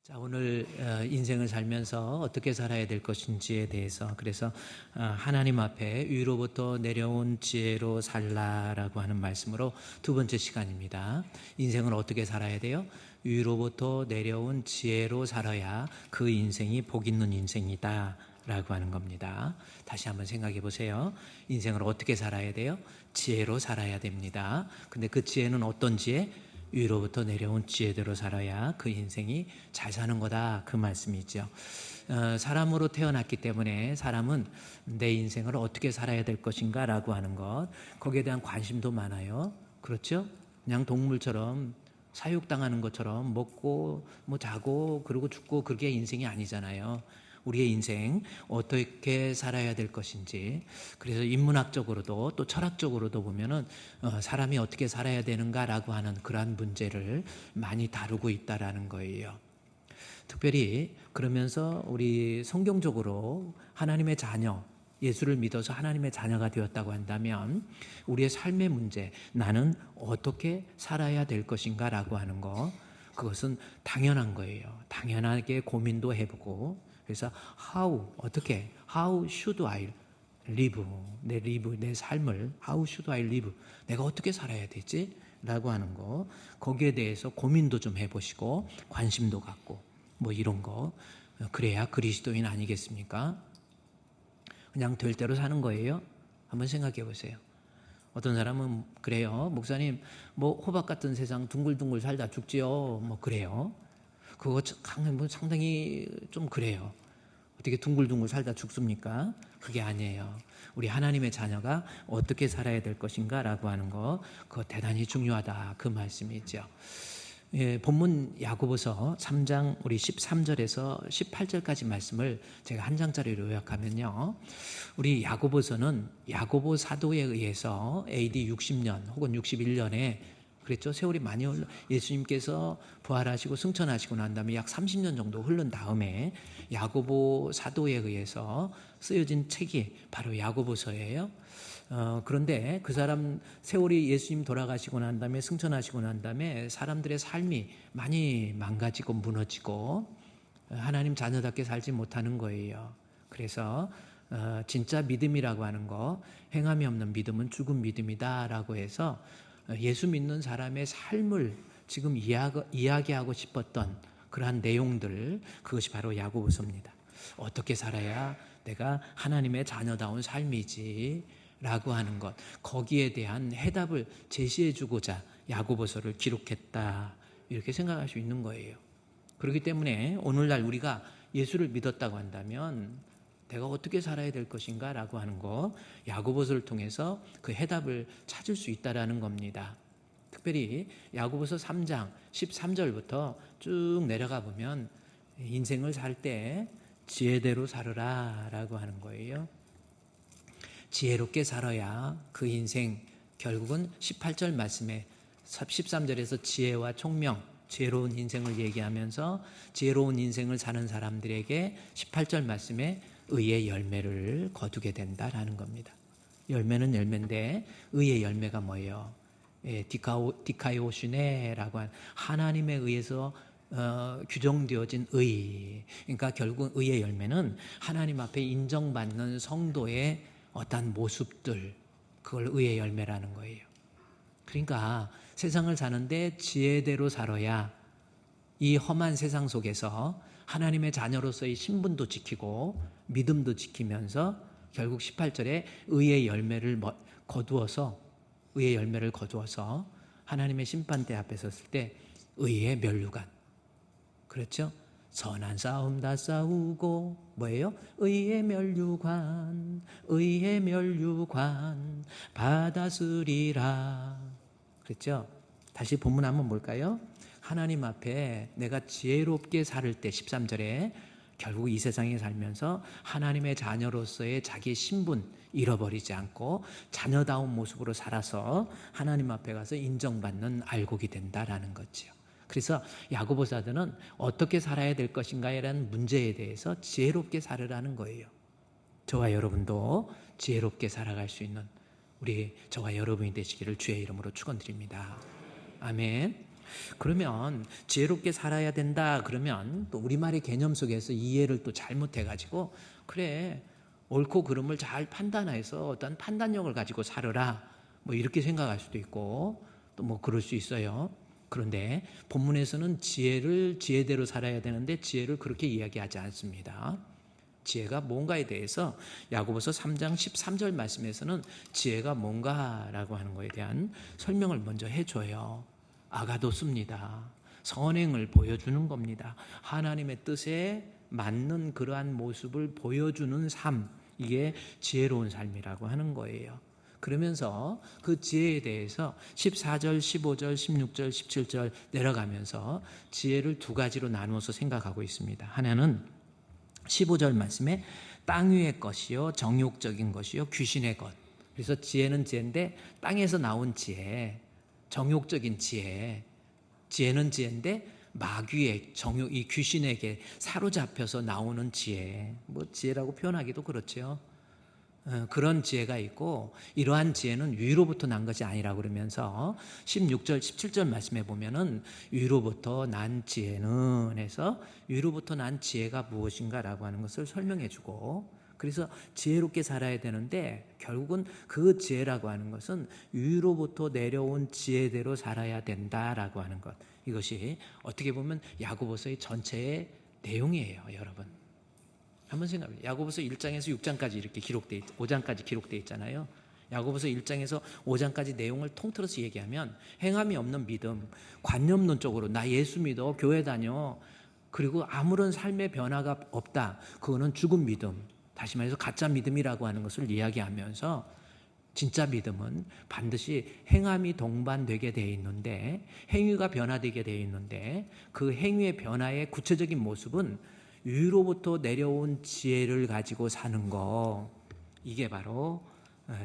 자, 오늘 인생을 살면서 어떻게 살아야 될 것인지에 대해서 그래서 하나님 앞에 위로부터 내려온 지혜로 살라라고 하는 말씀으로 두 번째 시간입니다. 인생을 어떻게 살아야 돼요? 위로부터 내려온 지혜로 살아야 그 인생이 복 있는 인생이다 라고 하는 겁니다. 다시 한번 생각해 보세요. 인생을 어떻게 살아야 돼요? 지혜로 살아야 됩니다. 근데 그 지혜는 어떤 지혜? 위로부터 내려온 지혜대로 살아야 그 인생이 잘 사는 거다, 그 말씀이죠. 사람으로 태어났기 때문에 사람은 내 인생을 어떻게 살아야 될 것인가 라고 하는 것, 거기에 대한 관심도 많아요. 그렇죠? 그냥 동물처럼 사육당하는 것처럼 먹고 자고 그러고 죽고 그게 인생이 아니잖아요. 우리의 인생 어떻게 살아야 될 것인지, 그래서 인문학적으로도 또 철학적으로도 보면은 사람이 어떻게 살아야 되는가라고 하는 그러한 문제를 많이 다루고 있다라는 거예요. 특별히 그러면서 우리 성경적으로 하나님의 자녀, 예수를 믿어서 하나님의 자녀가 되었다고 한다면 우리의 삶의 문제, 나는 어떻게 살아야 될 것인가 라고 하는 거, 그것은 당연한 거예요. 당연하게 고민도 해보고, 그래서 how should I live, 내 삶을 how should I live, 내가 어떻게 살아야 되지? 라고 하는 거, 거기에 대해서 고민도 좀 해보시고 관심도 갖고 이런 거, 그래야 그리스도인 아니겠습니까? 그냥 될 대로 사는 거예요? 한번 생각해 보세요. 어떤 사람은 그래요. 목사님, 호박 같은 세상 둥글둥글 살다 죽지요. 그래요. 그거 상당히 좀 그래요. 어떻게 둥글둥글 살다 죽습니까? 그게 아니에요. 우리 하나님의 자녀가 어떻게 살아야 될 것인가 라고 하는 거, 그거 대단히 중요하다, 그 말씀이죠. 예, 본문 야고보서 3장 우리 13절에서 18절까지 말씀을 제가 한 장짜리로 요약하면요, 우리 야고보서는 야고보 사도에 의해서 AD 60년 혹은 61년에 그랬죠. 세월이 많이 흘러 예수님께서 부활하시고 승천하시고 난 다음에 약 30년 정도 흐른 다음에 야고보 사도에 의해서 쓰여진 책이 바로 야고보서예요. 그런데 그 사람 세월이 예수님 돌아가시고 난 다음에 승천하시고 난 다음에 사람들의 삶이 많이 망가지고 무너지고 하나님 자녀답게 살지 못하는 거예요. 그래서 진짜 믿음이라고 하는 거, 행함이 없는 믿음은 죽은 믿음이다라고 해서 예수 믿는 사람의 삶을 지금 이야기하고 싶었던 그러한 내용들, 그것이 바로 야고보서입니다. 어떻게 살아야 내가 하나님의 자녀다운 삶이지 라고 하는 것, 거기에 대한 해답을 제시해 주고자 야고보서를 기록했다, 이렇게 생각할 수 있는 거예요. 그렇기 때문에 오늘날 우리가 예수를 믿었다고 한다면 내가 어떻게 살아야 될 것인가 라고 하는 거, 야고보서를 통해서 그 해답을 찾을 수 있다라는 겁니다. 특별히 야고보서 3장 13절부터 쭉 내려가 보면 인생을 살 때 지혜대로 살으라 라고 하는 거예요. 지혜롭게 살아야 그 인생, 결국은 18절 말씀에 13절에서 지혜와 총명, 지혜로운 인생을 얘기하면서 지혜로운 인생을 사는 사람들에게 18절 말씀에 의의 열매를 거두게 된다라는 겁니다. 열매는 열매인데 의의 열매가 뭐예요? 디카이오슈네라고 한 하나님에 의해서 규정되어진 의. 그러니까 결국 의의 열매는 하나님 앞에 인정받는 성도의 어떤 모습들, 그걸 의의 열매라는 거예요. 그러니까 세상을 사는데 지혜대로 살아야 이 험한 세상 속에서 하나님의 자녀로서의 신분도 지키고 믿음도 지키면서 결국 18절에 의의 열매를 거두어서 하나님의 심판대 앞에 섰을 때 의의 면류관, 그렇죠? 선한 싸움 다 싸우고 뭐예요? 의의 면류관 받았으리라, 그렇죠? 다시 본문 한번 볼까요? 하나님 앞에 내가 지혜롭게 살 때 13절에 결국 이 세상에 살면서 하나님의 자녀로서의 자기 신분 잃어버리지 않고 자녀다운 모습으로 살아서 하나님 앞에 가서 인정받는 알곡이 된다라는 거죠. 그래서 야고보서는 어떻게 살아야 될 것인가라는 문제에 대해서 지혜롭게 살으라는 거예요. 저와 여러분도 지혜롭게 살아갈 수 있는 저와 여러분이 되시기를 주의 이름으로 축원드립니다. 아멘. 그러면 지혜롭게 살아야 된다 그러면 또 우리말의 개념 속에서 이해를 또 잘못해가지고 그래 옳고 그름을 잘 판단해서 어떤 판단력을 가지고 살으라 뭐 이렇게 생각할 수도 있고 또 뭐 그럴 수 있어요. 그런데 본문에서는 지혜를 지혜대로 살아야 되는데 지혜를 그렇게 이야기하지 않습니다. 지혜가 뭔가에 대해서 야고보서 3장 13절 말씀에서는 지혜가 뭔가라고 하는 것에 대한 설명을 먼저 해줘요. 아가도스입니다. 선행을 보여주는 겁니다. 하나님의 뜻에 맞는 그러한 모습을 보여주는 삶, 이게 지혜로운 삶이라고 하는 거예요. 그러면서 그 지혜에 대해서 14절, 15절, 16절, 17절 내려가면서 지혜를 두 가지로 나누어서 생각하고 있습니다. 하나는 15절 말씀에 땅 위의 것이요 정욕적인 것이요 귀신의 것. 그래서 지혜는 지혜인데 땅에서 나온 지혜, 정욕적인 지혜, 지혜는 지혜인데 마귀의 정욕, 이 귀신에게 사로잡혀서 나오는 지혜, 뭐 지혜라고 표현하기도 그렇죠. 그런 지혜가 있고 이러한 지혜는 위로부터 난 것이 아니라 그러면서 16절 17절 말씀에 보면은 위로부터 난 지혜는 해서 위로부터 난 지혜가 무엇인가라고 하는 것을 설명해 주고 그래서 지혜롭게 살아야 되는데 결국은 그 지혜라고 하는 것은 위로부터 내려온 지혜대로 살아야 된다라고 하는 것, 이것이 어떻게 보면 야고보서의 전체의 내용이에요. 여러분 한번 생각해요. 야고보서 1장에서 6장까지 이렇게 기록돼 있, 5장까지 기록돼 있잖아요. 야고보서 1장에서 5장까지 내용을 통틀어서 얘기하면 행함이 없는 믿음, 관념론적으로 나 예수 믿어, 교회 다녀, 그리고 아무런 삶의 변화가 없다, 그거는 죽은 믿음, 다시 말해서 가짜 믿음이라고 하는 것을 이야기하면서 진짜 믿음은 반드시 행함이 동반되게 되어 있는데 행위가 변화되게 되어 있는데 그 행위의 변화의 구체적인 모습은 위로부터 내려온 지혜를 가지고 사는 거, 이게 바로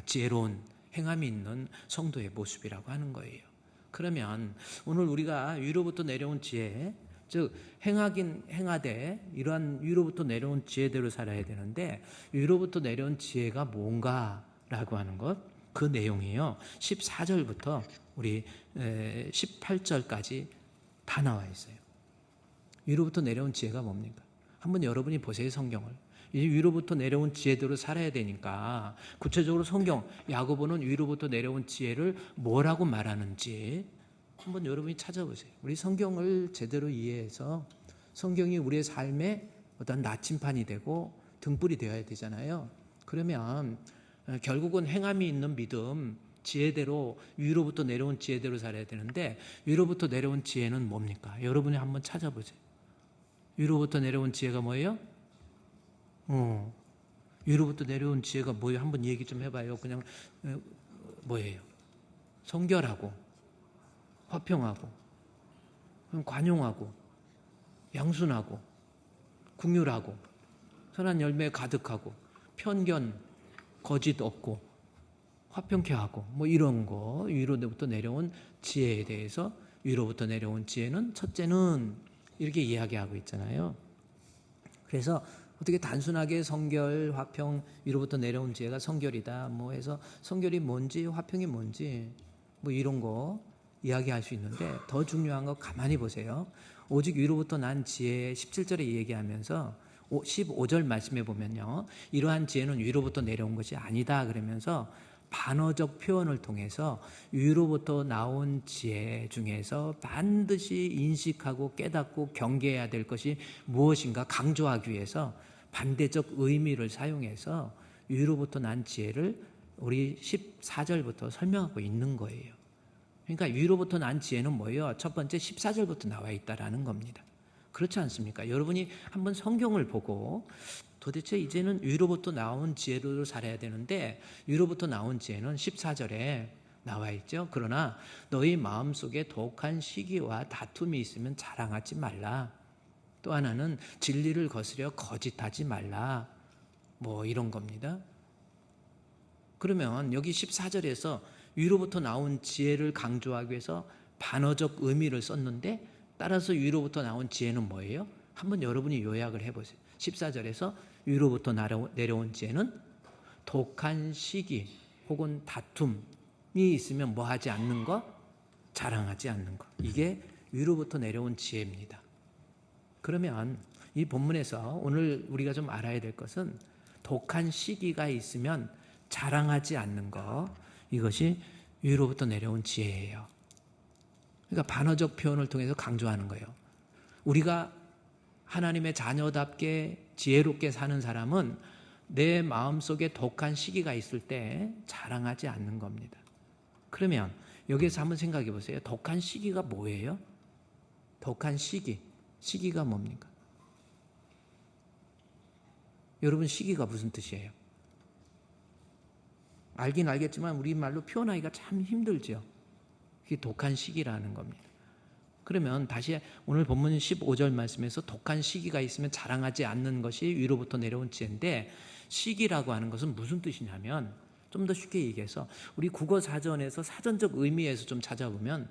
지혜로운 행함이 있는 성도의 모습이라고 하는 거예요. 그러면 오늘 우리가 위로부터 내려온 지혜, 즉 행하긴 행하되 이러한 위로부터 내려온 지혜대로 살아야 되는데 위로부터 내려온 지혜가 뭔가라고 하는 것, 그 내용이요 14절부터 우리 18절까지 다 나와 있어요. 위로부터 내려온 지혜가 뭡니까? 한번 여러분이 보세요. 성경을. 이 위로부터 내려온 지혜대로 살아야 되니까 구체적으로 성경 야고보는 위로부터 내려온 지혜를 뭐라고 말하는지 한번 여러분이 찾아보세요. 우리 성경을 제대로 이해해서 성경이 우리의 삶에 어떤 나침판이 되고 등불이 되어야 되잖아요. 그러면 결국은 행함이 있는 믿음, 지혜대로 위로부터 내려온 지혜대로 살아야 되는데 위로부터 내려온 지혜는 뭡니까? 여러분이 한번 찾아보세요. 위로부터 내려온 지혜가 뭐예요? 위로부터 내려온 지혜가 뭐예요? 한번 얘기 좀 해봐요. 그냥 뭐예요? 성결하고 화평하고 관용하고 양순하고 긍휼하고 선한 열매 가득하고 편견 거짓 없고 화평케 하고 뭐 이런 거, 위로부터 내려온 지혜에 대해서 위로부터 내려온 지혜는 첫째는 이렇게 이야기하고 있잖아요. 그래서 어떻게 단순하게 성결, 화평, 위로부터 내려온 지혜가 성결이다 뭐 해서 성결이 뭔지 화평이 뭔지 뭐 이런 거 이야기할 수 있는데 더 중요한 거 가만히 보세요. 오직 위로부터 난 지혜 17절에 얘기하면서 15절 말씀해 보면요, 이러한 지혜는 위로부터 내려온 것이 아니다 그러면서 반어적 표현을 통해서 위로부터 나온 지혜 중에서 반드시 인식하고 깨닫고 경계해야 될 것이 무엇인가 강조하기 위해서 반대적 의미를 사용해서 위로부터 난 지혜를 우리 14절부터 설명하고 있는 거예요. 그러니까 위로부터 난 지혜는 뭐예요? 첫 번째 14절부터 나와 있다라는 겁니다. 그렇지 않습니까? 여러분이 한번 성경을 보고 도대체 이제는 위로부터 나온 지혜로 살아야 되는데 위로부터 나온 지혜는 14절에 나와 있죠. 그러나 너희 마음속에 독한 시기와 다툼이 있으면 자랑하지 말라. 또 하나는 진리를 거스려 거짓하지 말라. 뭐 이런 겁니다. 그러면 여기 14절에서 위로부터 나온 지혜를 강조하기 위해서 반어적 의미를 썼는데 따라서 위로부터 나온 지혜는 뭐예요? 한번 여러분이 요약을 해보세요. 14절에서 위로부터 내려온 지혜는 독한 시기 혹은 다툼이 있으면 뭐 하지 않는 것? 자랑하지 않는 것. 이게 위로부터 내려온 지혜입니다. 그러면 이 본문에서 오늘 우리가 좀 알아야 될 것은 독한 시기가 있으면 자랑하지 않는 것, 이것이 위로부터 내려온 지혜예요. 그러니까 반어적 표현을 통해서 강조하는 거예요. 우리가 하나님의 자녀답게 지혜롭게 사는 사람은 내 마음속에 독한 시기가 있을 때 자랑하지 않는 겁니다. 그러면 여기에서 한번 생각해 보세요. 독한 시기가 뭐예요? 독한 시기가 뭡니까? 여러분, 시기가 무슨 뜻이에요? 알긴 알겠지만 우리말로 표현하기가 참 힘들죠. 그게 독한 시기라는 겁니다. 그러면 다시 오늘 본문 15절 말씀에서 독한 시기가 있으면 자랑하지 않는 것이 위로부터 내려온 지혜인데, 시기라고 하는 것은 무슨 뜻이냐면, 좀 더 쉽게 얘기해서 우리 국어 사전에서 사전적 의미에서 좀 찾아보면,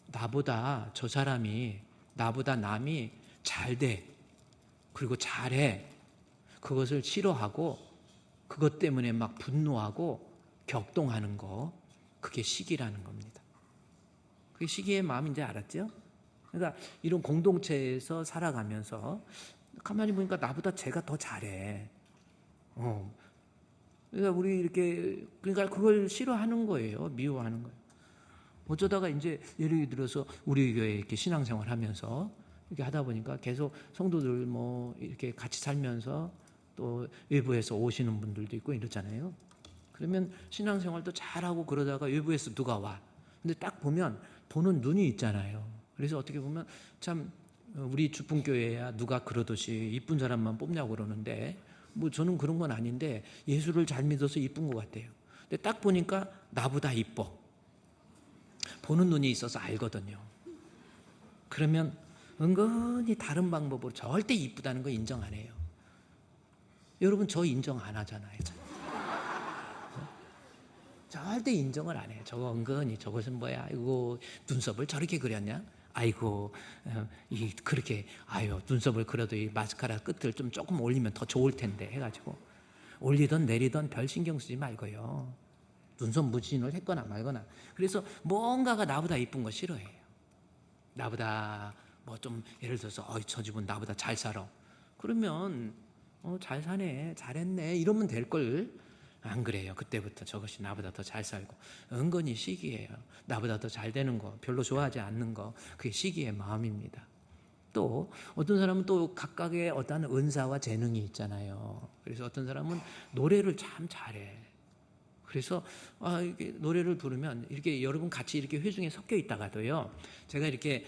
나보다 저 사람이, 나보다 남이 잘 돼, 그리고 잘해, 그것을 싫어하고 그것 때문에 막 분노하고 격동하는 거, 그게 시기라는 겁니다. 그게 시기의 마음인지 알았죠? 그러니까 이런 공동체에서 살아가면서 가만히 보니까 나보다 쟤가 더 잘해. 그러니까 우리 이렇게, 그러니까 그걸 싫어하는 거예요. 미워하는 거예요. 어쩌다가 이제 예를 들어서 우리 교회 이렇게 신앙생활 하면서 이렇게 하다 보니까 계속 성도들 뭐 이렇게 같이 살면서 또 외부에서 오시는 분들도 있고 이러잖아요. 그러면 신앙생활도 잘하고 그러다가 외부에서 누가 와. 근데 딱 보면 보는 눈이 있잖아요. 그래서 어떻게 보면 참 우리 주풍교회야 누가 그러듯이 이쁜 사람만 뽑냐고 그러는데, 뭐 저는 그런 건 아닌데 예수를 잘 믿어서 이쁜 것 같아요. 근데 딱 보니까 나보다 이뻐. 보는 눈이 있어서 알거든요. 그러면 은근히 다른 방법으로 절대 이쁘다는 거 인정 안 해요. 여러분, 저 인정 안 하잖아요. 절대 인정을 안 해요. 저거 은근히 저것은 뭐야? 이거 눈썹을 저렇게 그렸냐? 아이고, 그렇게, 아유, 눈썹을 그려도 이 마스카라 끝을 좀 조금 올리면 더 좋을 텐데 해가지고 올리던 내리던 별 신경 쓰지 말고요. 눈썹 무진을 했거나 말거나. 그래서 뭔가가 나보다 이쁜 거 싫어해요. 나보다 뭐 좀 예를 들어서 저 집은 나보다 잘 살아. 그러면 잘 사네, 잘했네 이러면 될 걸. 안 그래요. 그때부터 저것이 나보다 더 잘 살고, 은근히 시기예요. 나보다 더 잘 되는 거, 별로 좋아하지 않는 거, 그게 시기의 마음입니다. 또 어떤 사람은 또 각각의 어떤 은사와 재능이 있잖아요. 그래서 어떤 사람은 노래를 참 잘해. 그래서 이렇게 노래를 부르면 이렇게 여러분 같이 이렇게 회중에 섞여 있다가도요, 제가 이렇게,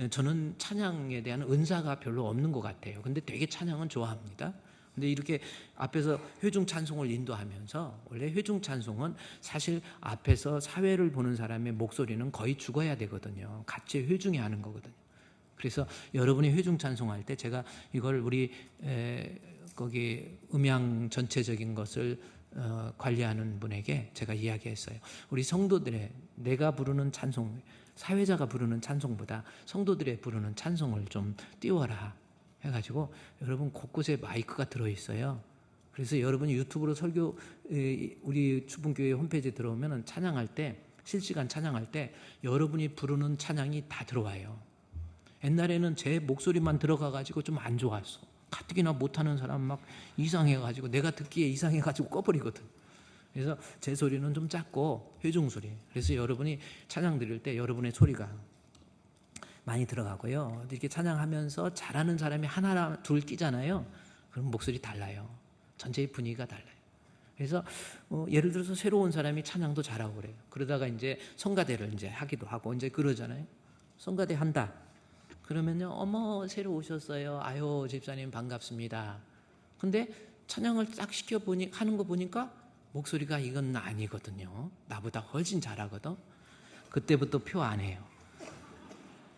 저는 찬양에 대한 은사가 별로 없는 것 같아요. 근데 되게 찬양은 좋아합니다. 근데 이렇게 앞에서 회중 찬송을 인도하면서, 원래 회중 찬송은 사실 앞에서 사회를 보는 사람의 목소리는 거의 죽어야 되거든요. 같이 회중이 하는 거거든요. 그래서 여러분이 회중 찬송할 때 제가 이걸 우리 거기 음향 전체적인 것을 관리하는 분에게 제가 이야기했어요. 우리 성도들의, 내가 부르는 찬송, 사회자가 부르는 찬송보다 성도들의 부르는 찬송을 좀 띄워라 해가지고, 여러분 곳곳에 마이크가 들어있어요. 그래서 여러분이 유튜브로 설교, 우리 주분교회 홈페이지에 들어오면 찬양할 때, 실시간 찬양할 때 여러분이 부르는 찬양이 다 들어와요. 옛날에는 제 목소리만 들어가가지고 좀 안 좋았어. 가뜩이나 못하는 사람 막 이상해가지고, 내가 듣기에 이상해가지고 꺼버리거든. 그래서 제 소리는 좀 작고 회중소리. 그래서 여러분이 찬양 드릴 때 여러분의 소리가 많이 들어가고요. 이렇게 찬양하면서 잘하는 사람이 하나 둘 끼잖아요. 그럼 목소리 달라요. 전체의 분위기가 달라요. 그래서 예를 들어서 새로운 사람이 찬양도 잘하고 그래요. 그러다가 이제 성가대를 이제 하기도 하고 이제 그러잖아요. 성가대 한다. 그러면요, 어머 새로 오셨어요. 아유 집사님 반갑습니다. 근데 찬양을 딱 시켜보니 하는 거 보니까 목소리가 이건 아니거든요. 나보다 훨씬 잘하거든. 그때부터 표 안 해요.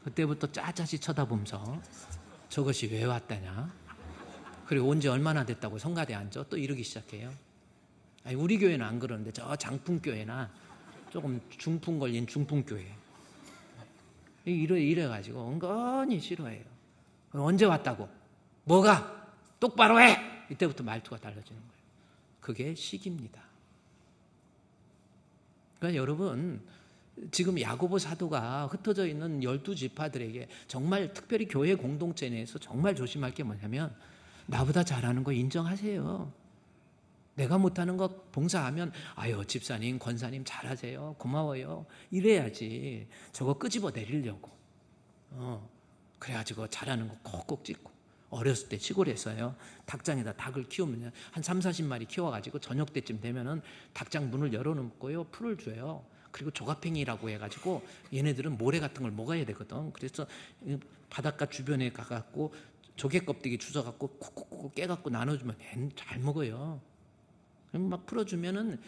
그때부터 짜짜시 쳐다보면서 저것이 왜 왔다냐, 그리고 언제 얼마나 됐다고 성가대 앉아, 또 이러기 시작해요. 아니, 우리 교회는 안 그러는데 저 장풍교회나 조금 중풍 걸린 중풍교회 이래가지고 은근히 싫어해요. 언제 왔다고, 뭐가 똑바로 해, 이때부터 말투가 달라지는 거예요. 그게 시기입니다. 그러니까 여러분, 지금 야고보 사도가 흩어져 있는 12지파들에게 정말 특별히 교회 공동체 내에서 정말 조심할 게 뭐냐면, 나보다 잘하는 거 인정하세요. 내가 못하는 거 봉사하면 아유 집사님 권사님 잘하세요 고마워요 이래야지. 저거 끄집어 내리려고 그래가지고 잘하는 거 꼭꼭 찍고. 어렸을 때 시골에서요 닭장에다 닭을 키우면 한 30-40마리 키워가지고 저녁 때쯤 되면은 닭장 문을 열어놓고요 풀을 줘요. 그리고 조갑팽이라고 해가지고 얘네들은 모래 같은 걸 먹어야 되거든. 그래서 바닷가 주변에 가갖고 조개 껍데기 주워갖고 콕콕콕 깨갖고 나눠주면 얘는 잘 먹어요. 그럼 막 풀어주면은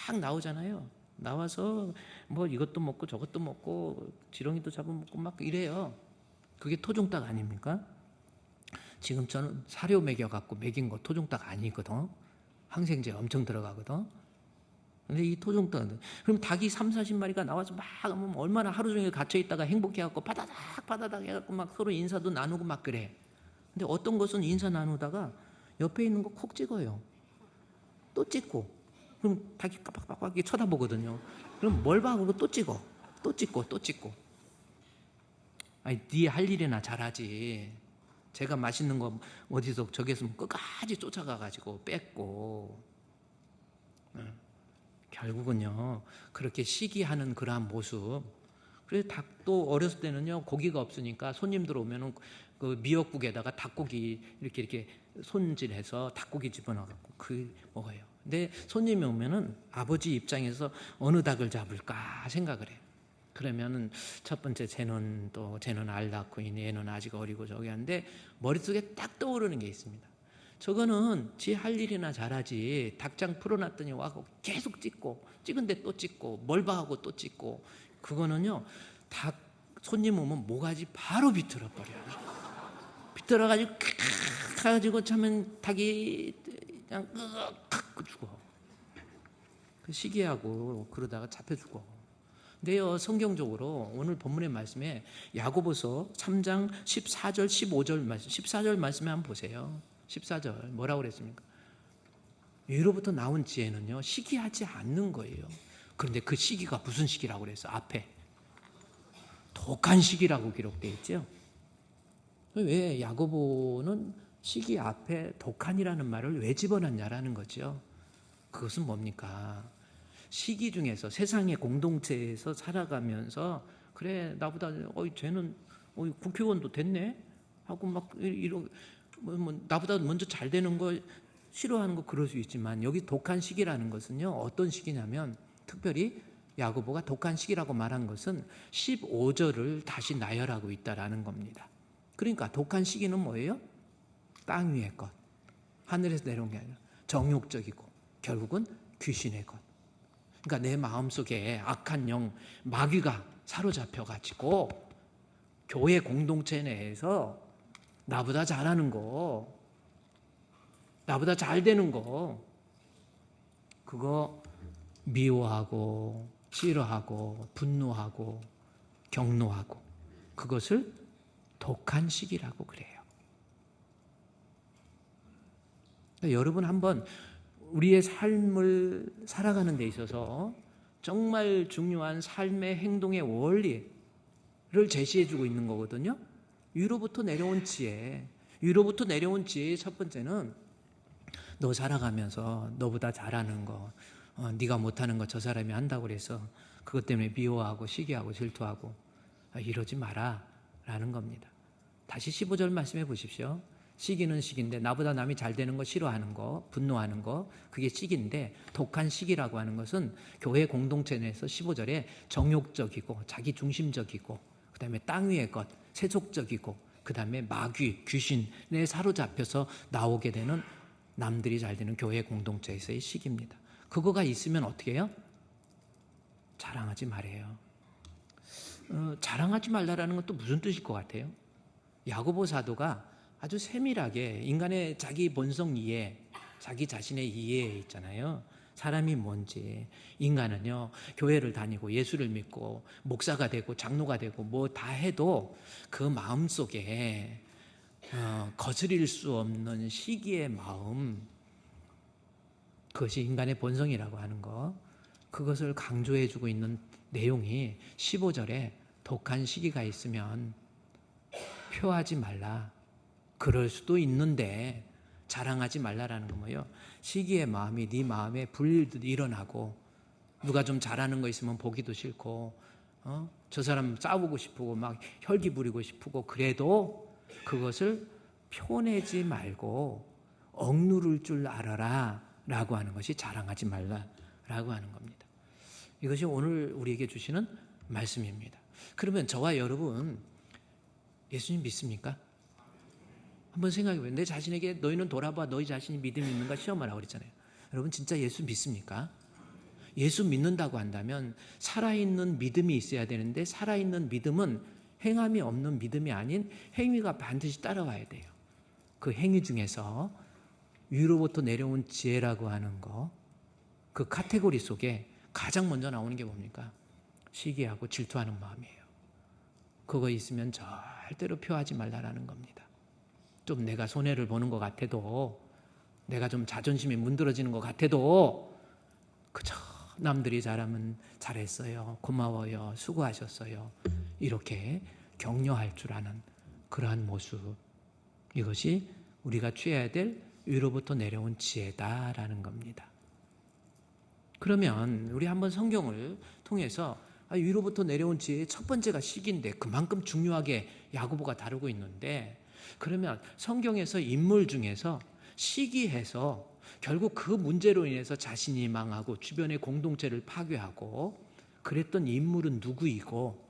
막 나오잖아요. 나와서 뭐 이것도 먹고 저것도 먹고 지렁이도 잡아먹고 막 이래요. 그게 토종닭 아닙니까? 지금 저는 사료 먹여갖고 먹인 거 토종닭 아니거든. 항생제 엄청 들어가거든. 근데 이 토종닭, 그럼 닭이 30-40마리가 나와서 막 하면 얼마나 하루 종일 갇혀있다가 행복해갖고 바다닥 바다닥 해갖고 막 서로 인사도 나누고 막 그래. 근데 어떤 것은 인사 나누다가 옆에 있는 거 콕 찍어요. 또 찍고. 그럼 닭이 깜빡깜빡 쳐다보거든요. 그럼 뭘 봐? 그러고 또 찍어. 또 찍고 또 찍고. 아니 네 할 일이나 잘하지. 제가 맛있는 거 어디서 저기 있으면 끝까지 쫓아가가지고 뺏고. 결국은요 그렇게 시기하는 그러한 모습. 그래서 닭도 어렸을 때는요 고기가 없으니까 손님들 오면은 그 미역국에다가 닭고기 이렇게 손질해서 닭고기 집어넣어갖고 그 먹어요. 근데 손님이 오면은 아버지 입장에서 어느 닭을 잡을까 생각을 해요. 그러면은 첫 번째 쟤는 알 낳고 얘는 아직 어리고 저기 한데 머릿속에 딱 떠오르는 게 있습니다. 저거는 지 할 일이나 잘하지. 닭장 풀어놨더니 와서 계속 찍은데 또 찍고 멀바하고 또 찍고. 그거는요 닭 손님 오면 모가지 바로 비틀어 버려요. 비틀어가지고 가지고 차면 닭이 그냥 칵 죽어. 그 시기하고 그러다가 잡혀 죽어. 근데요 성경적으로 오늘 본문의 말씀에 야고보서 3장 14절 15절 말씀, 14절 말씀에 한번 보세요. 14절 뭐라고 그랬습니까? 위로부터 나온 지혜는요 시기하지 않는 거예요. 그런데 그 시기가 무슨 시기라고 그래서 앞에 독한 시기라고 기록되어 있죠. 왜 야고보는 시기 앞에 독한이라는 말을 왜 집어넣냐라는 거죠. 그것은 뭡니까? 시기 중에서 세상의 공동체에서 살아가면서 그래 나보다 쟤는 국회의원도 됐네 하고 막 이런 나보다 먼저 잘 되는 거 싫어하는 거 그럴 수 있지만 여기 독한 시기라는 것은요 어떤 시기냐면 특별히 야고보가 독한 시기라고 말한 것은 15절을 다시 나열하고 있다라는 겁니다. 그러니까 독한 시기는 뭐예요? 땅 위의 것, 하늘에서 내려온 게 아니라 정욕적이고 결국은 귀신의 것. 그러니까 내 마음속에 악한 영, 마귀가 사로잡혀가지고 교회 공동체 내에서 나보다 잘하는 거, 나보다 잘 되는 거, 그거 미워하고 싫어하고 분노하고 경노하고 그것을 독한 시기라고 그래요. 그러니까 여러분 한번 우리의 삶을 살아가는 데 있어서 정말 중요한 삶의 행동의 원리를 제시해주고 있는 거거든요. 위로부터 내려온 지혜. 위로부터 내려온 지혜의 첫 번째는 너 살아가면서 너보다 잘하는 거, 네가 못하는 거 저 사람이 한다고 그래서 그것 때문에 미워하고 시기하고 질투하고 이러지 마라 라는 겁니다. 다시 15절 말씀해 보십시오. 시기는 시기인데 나보다 남이 잘 되는 거 싫어하는 거, 분노하는 거 그게 시기인데 독한 시기라고 하는 것은 교회 공동체 내에서 15절에 정욕적이고 자기중심적이고 그 다음에 땅 위의 것, 세속적이고 그 다음에 마귀, 귀신에 사로잡혀서 나오게 되는 남들이 잘 되는 교회 공동체에서의 시기입니다. 그거가 있으면 어떻게 해요? 자랑하지 말아요. 자랑하지 말라라는 건 또 무슨 뜻일 것 같아요? 야고보 사도가 아주 세밀하게 인간의 자기 본성 이해, 자기 자신의 이해에 있잖아요. 사람이 뭔지. 인간은요 교회를 다니고 예수를 믿고 목사가 되고 장로가 되고 뭐 다 해도 그 마음속에 거스릴 수 없는 시기의 마음, 그것이 인간의 본성이라고 하는 거. 그것을 강조해주고 있는 내용이 15절에 독한 시기가 있으면 표하지 말라. 그럴 수도 있는데 자랑하지 말라라는 거 뭐예요? 시기의 마음이 네 마음에 불일듯 일어나고 누가 좀 잘하는 거 있으면 보기도 싫고 저 사람 싸우고 싶고 막 혈기 부리고 싶고 그래도 그것을 표내지 말고 억누를 줄 알아라 라고 하는 것이 자랑하지 말라라고 하는 겁니다. 이것이 오늘 우리에게 주시는 말씀입니다. 그러면 저와 여러분 예수님 믿습니까? 한번 생각해보세요. 내 자신에게 너희는 돌아봐 너희 자신이 믿음이 있는가 시험하라고 그랬잖아요. 여러분 진짜 예수 믿습니까? 예수 믿는다고 한다면 살아있는 믿음이 있어야 되는데 살아있는 믿음은 행함이 없는 믿음이 아닌 행위가 반드시 따라와야 돼요. 그 행위 중에서 위로부터 내려온 지혜라고 하는 거, 그 카테고리 속에 가장 먼저 나오는 게 뭡니까? 시기하고 질투하는 마음이에요. 그거 있으면 절대로 표하지 말라라는 겁니다. 좀 내가 손해를 보는 것 같아도 내가 좀 자존심이 문드러지는 것 같아도 그저 남들이 잘하면 잘했어요. 고마워요. 수고하셨어요. 이렇게 격려할 줄 아는 그러한 모습. 이것이 우리가 취해야 될 위로부터 내려온 지혜다라는 겁니다. 그러면 우리 한번 성경을 통해서 위로부터 내려온 지혜의 첫 번째가 시기인데 그만큼 중요하게 야고보가 다루고 있는데 그러면 성경에서 인물 중에서 시기해서 결국 그 문제로 인해서 자신이 망하고 주변의 공동체를 파괴하고 그랬던 인물은 누구이고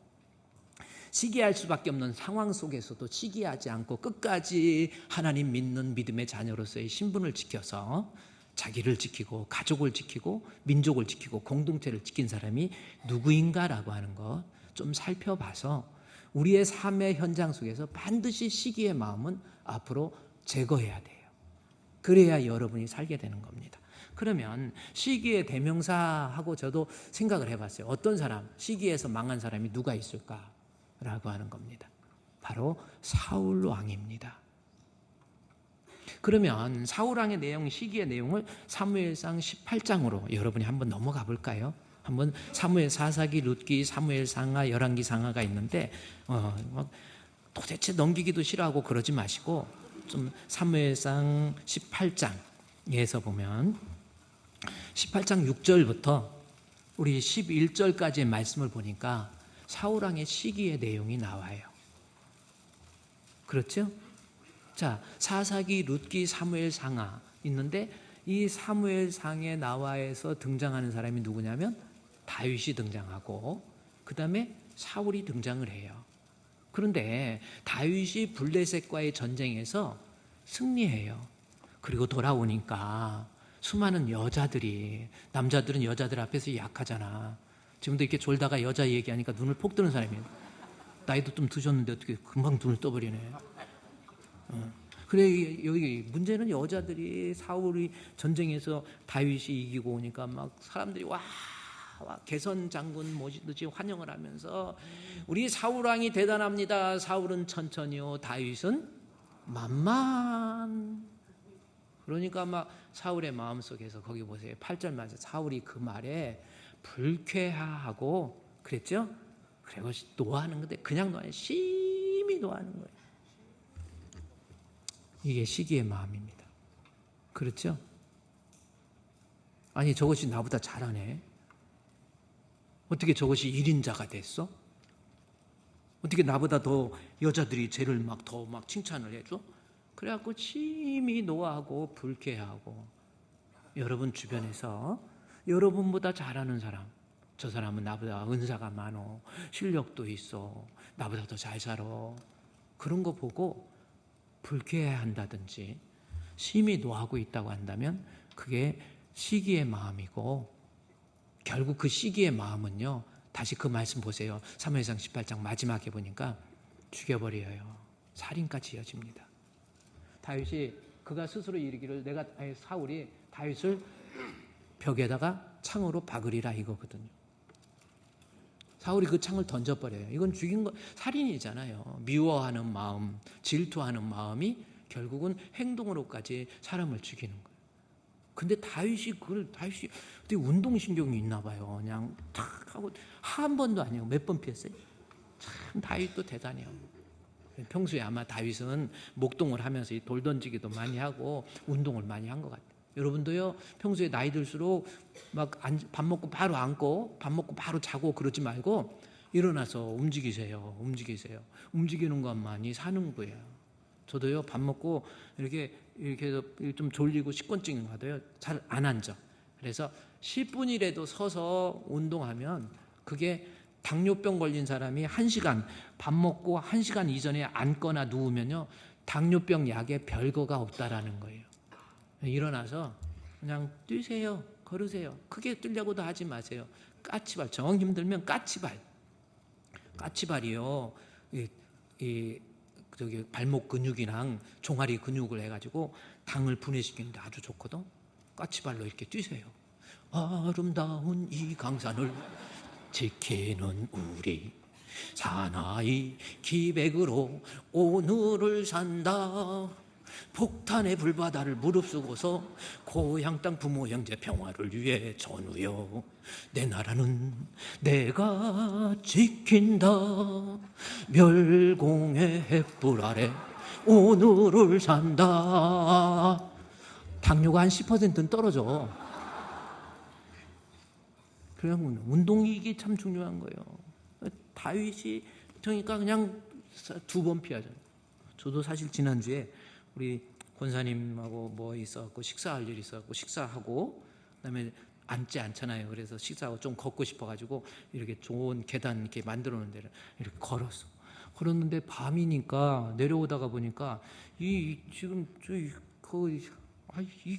시기할 수밖에 없는 상황 속에서도 시기하지 않고 끝까지 하나님 믿는 믿음의 자녀로서의 신분을 지켜서 자기를 지키고 가족을 지키고 민족을 지키고 공동체를 지킨 사람이 누구인가라고 하는 것 좀 살펴봐서 우리의 삶의 현장 속에서 반드시 시기의 마음은 앞으로 제거해야 돼요. 그래야 여러분이 살게 되는 겁니다. 그러면 시기의 대명사하고 저도 생각을 해봤어요. 어떤 사람, 시기에서 망한 사람이 누가 있을까라고 하는 겁니다. 바로 사울 왕입니다. 그러면 사울 왕의 내용, 시기의 내용을 사무엘상 18장으로 여러분이 한번 넘어가 볼까요? 한번 사무엘 사사기, 룻기, 사무엘 상하, 열왕기 상하가 있는데 도대체 넘기기도 싫어하고 그러지 마시고 좀 사무엘상 18장에서 보면 18장 6절부터 우리 11절까지의 말씀을 보니까 사울 왕의 시기의 내용이 나와요. 그렇죠? 자, 사사기, 룻기, 사무엘 상하 있는데 이 사무엘 상에 나와서 등장하는 사람이 누구냐면 다윗이 등장하고 그 다음에 사울이 등장을 해요. 그런데 다윗이 블레셋과의 전쟁에서 승리해요. 그리고 돌아오니까 수많은 여자들이, 남자들은 여자들 앞에서 약하잖아. 지금도 이렇게 졸다가 여자 얘기하니까 눈을 폭 뜨는 사람이에요. 나이도 좀 드셨는데 어떻게 금방 눈을 떠버리네. 그래, 여기 문제는 여자들이 사울이 전쟁에서 다윗이 이기고 오니까 막 사람들이 와 개선 장군 모시듯이 환영을 하면서 우리 사울 왕이 대단합니다. 사울은 천천히요, 다윗은 만만. 그러니까 막 사울의 마음속에서 거기 보세요. 8절 말씀 사울이 그 말에 불쾌하고 그랬죠? 그리고 노하는 건데 그냥 노하는 심히 노하는 거예요. 이게 시기의 마음입니다. 그렇죠? 아니 저것이 나보다 잘하네. 어떻게 저것이 1인자가 됐어? 어떻게 나보다 더 여자들이 쟤를 막 더 막 칭찬을 해줘? 그래갖고 심히 노하고 불쾌하고 여러분 주변에서 여러분보다 잘하는 사람, 저 사람은 나보다 은사가 많어, 실력도 있어, 나보다 더 잘 살아, 그런 거 보고 불쾌해한다든지 심히 노하고 있다고 한다면 그게 시기의 마음이고 결국 그 시기의 마음은요, 다시 그 말씀 보세요. 사무엘상 18장 마지막에 보니까 죽여버려요. 살인까지 이어집니다. 다윗이 그가 스스로 이르기를 사울이 다윗을 벽에다가 창으로 박으리라 이거거든요. 사울이 그 창을 던져버려요. 이건 죽인 거 살인이잖아요. 미워하는 마음, 질투하는 마음이 결국은 행동으로까지 사람을 죽이는 거예요. 근데 다윗이 어떻게 운동신경이 있나 봐요. 그냥 탁 하고 한 번도 아니고 몇 번 피했어요. 참 다윗도 대단해요. 평소에 아마 다윗은 목동을 하면서 돌 던지기도 많이 하고 운동을 많이 한 것 같아요. 여러분도요, 평소에 나이 들수록 막 밥 먹고 바로 앉고 밥 먹고 바로 자고 그러지 말고 일어나서 움직이세요. 움직이는 것만이 사는 거예요. 저도요, 밥 먹고 이렇게 해서 좀 졸리고 식곤증이 와도요, 잘 안 앉아. 그래서 10분이라도 서서 운동하면 그게 당뇨병 걸린 사람이 1시간, 밥 먹고 1시간 이전에 앉거나 누우면요, 당뇨병 약에 별거가 없다라는 거예요. 일어나서 그냥 뛰세요. 걸으세요. 크게 뛰려고도 하지 마세요. 까치발, 정 힘들면 까치발이요. 저기 발목 근육이랑 종아리 근육을 해가지고 당을 분해시키는데 아주 좋거든. 까치발로 이렇게 뛰세요. 아름다운 이 강산을 지키는 우리 사나이 기백으로 오늘을 산다. 폭탄의 불바다를 무릅쓰고서 고향 땅 부모 형제 평화를 위해 전우여 내 나라는 내가 지킨다. 멸공의 횃불 아래 오늘을 산다. 당뇨가 한 10%는 떨어져. 그냥 운동이 이게 참 중요한 거예요. 다윗이 그러니까 그냥 2번 피하잖아요. 저도 사실 지난주에 우리 권사님하고 뭐 있어갖고 식사할 일이 있어갖고 식사하고 그다음에 앉지 않잖아요. 그래서 식사하고 좀 걷고 싶어가지고 이렇게 좋은 계단 이렇게 만들어 놓은 데를 이렇게 걸었어. 걸었는데 밤이니까 내려오다가 보니까 이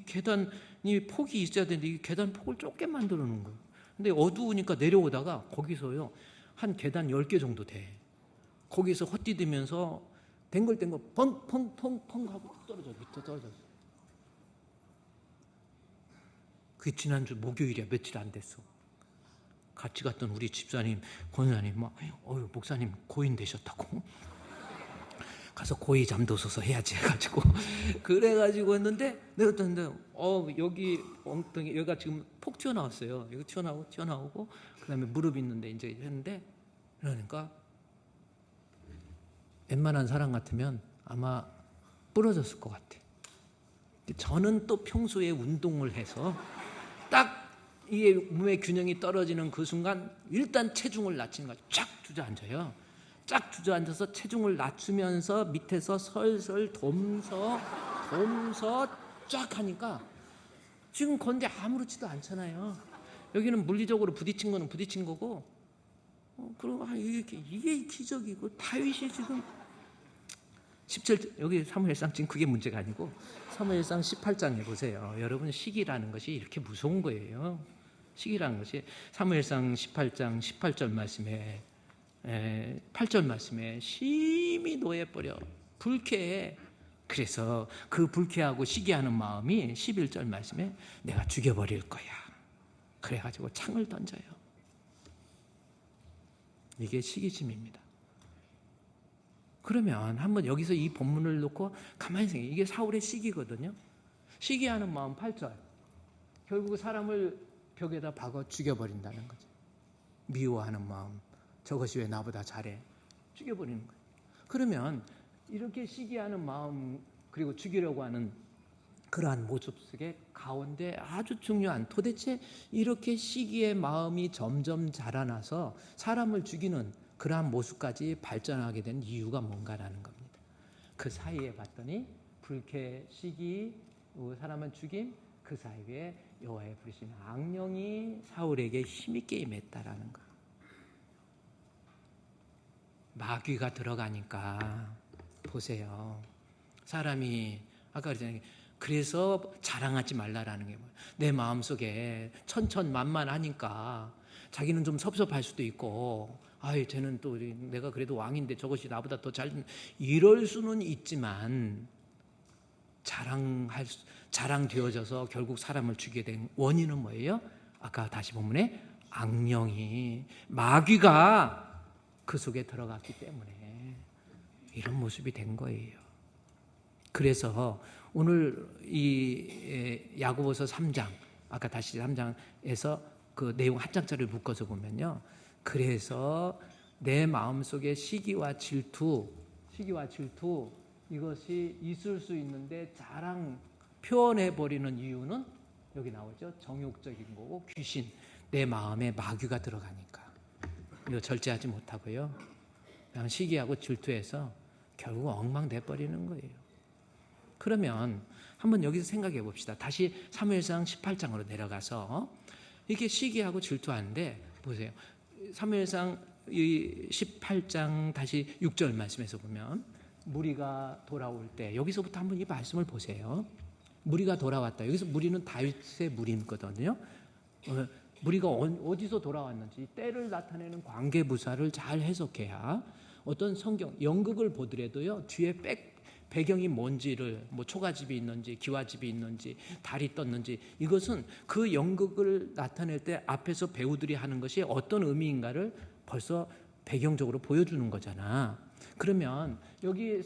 계단이 폭이 있어야 되는데 이 계단 폭을 좁게 만들어 놓은 거예요. 근데 어두우니까 내려오다가 거기서요 한 계단 10개 정도 돼. 거기서 헛디디면서 댕글댕글 펑펑펑펑 하고 떨어져 밑에 떨어졌어. 그게 지난주 목요일이야. 며칠 안 됐어. 같이 갔던 우리 집사님, 권사님 막 목사님 고인 되셨다고. 가서 고이 잠도소서 해야지 해가지고 그래가지고 했는데 내가 했는데 여기 엉덩이 여기가 지금 폭 튀어나왔어요. 여기 튀어나오고 그다음에 무릎 있는데 이제 했는데 그러니까 웬만한 사람 같으면 아마 부러졌을 것 같아. 저는 또 평소에 운동을 해서 딱 이게 몸의 균형이 떨어지는 그 순간 일단 체중을 낮추는 거야. 쫙 주저앉아요. 쫙 주저앉아서 체중을 낮추면서 밑에서 설설 돔서 쫙 하니까 지금 건데 아무렇지도 않잖아요. 여기는 물리적으로 부딪힌 거는 부딪힌 거고 그리고 이게 기적이고 다윗이 지금 17 여기 사무엘상 지금 그게 문제가 아니고 사무엘상 18장에 보세요. 여러분 시기라는 것이 이렇게 무서운 거예요. 시기라는 것이 사무엘상 18장 18절 말씀에 8절 말씀에 심히 노해버려 불쾌해. 그래서 그 불쾌하고 시기하는 마음이 11절 말씀에 내가 죽여버릴 거야. 그래가지고 창을 던져요. 이게 시기심입니다. 그러면 한번 여기서 이 본문을 놓고 가만히 생각해요. 이게 사울의 시기거든요. 시기하는 마음 8절. 결국 사람을 벽에다 박아 죽여버린다는 거죠. 미워하는 마음. 저것이 왜 나보다 잘해? 죽여버리는 거예요. 그러면 이렇게 시기하는 마음 그리고 죽이려고 하는 그러한 모습 속에 가운데 아주 중요한 도대체 이렇게 시기의 마음이 점점 자라나서 사람을 죽이는 그러한 모습까지 발전하게 된 이유가 뭔가라는 겁니다. 그 사이에 봤더니 불쾌, 시기, 사람을 죽임 그 사이에 여호와의 부르신 악령이 사울에게 힘있게 임했다라는 거. 마귀가 들어가니까 보세요. 사람이 아까 그랬잖아요. 그래서 자랑하지 말라라는 게 뭐예요? 내 마음속에 천천만만하니까 자기는 좀 섭섭할 수도 있고 쟤는 또 내가 그래도 왕인데 저것이 나보다 더 잘 이럴 수는 있지만 자랑되어져서 결국 사람을 죽이게 된 원인은 뭐예요? 아까 다시 본문에 악령이 마귀가 그 속에 들어갔기 때문에 이런 모습이 된 거예요. 그래서 오늘 야고보서 3장, 아까 다시 3장에서 그 내용 한 장짜리를 묶어서 보면요. 그래서 내 마음속에 시기와 질투 이것이 있을 수 있는데 자랑 표현해버리는 이유는 여기 나오죠. 정욕적인 거고 귀신, 내 마음에 마귀가 들어가니까. 이거 절제하지 못하고요. 그냥 시기하고 질투해서 결국 엉망돼 버리는 거예요. 그러면 한번 여기서 생각해 봅시다. 다시 사무엘상 18장으로 내려가서 이게 시기하고 질투하는데 보세요. 사무엘상 18장 다시 6절 말씀에서 보면 무리가 돌아올 때 여기서부터 한번 이 말씀을 보세요. 무리가 돌아왔다. 여기서 무리는 다윗의 무리거든요. 무리가 어디서 돌아왔는지 때를 나타내는 관계부사를 잘 해석해야 어떤 성경 연극을 보더라도요 뒤에 배경이 뭔지를 뭐 초가집이 있는지 기와집이 있는지 달이 떴는지 이것은 그 연극을 나타낼 때 앞에서 배우들이 하는 것이 어떤 의미인가를 벌써 배경적으로 보여주는 거잖아. 그러면 여기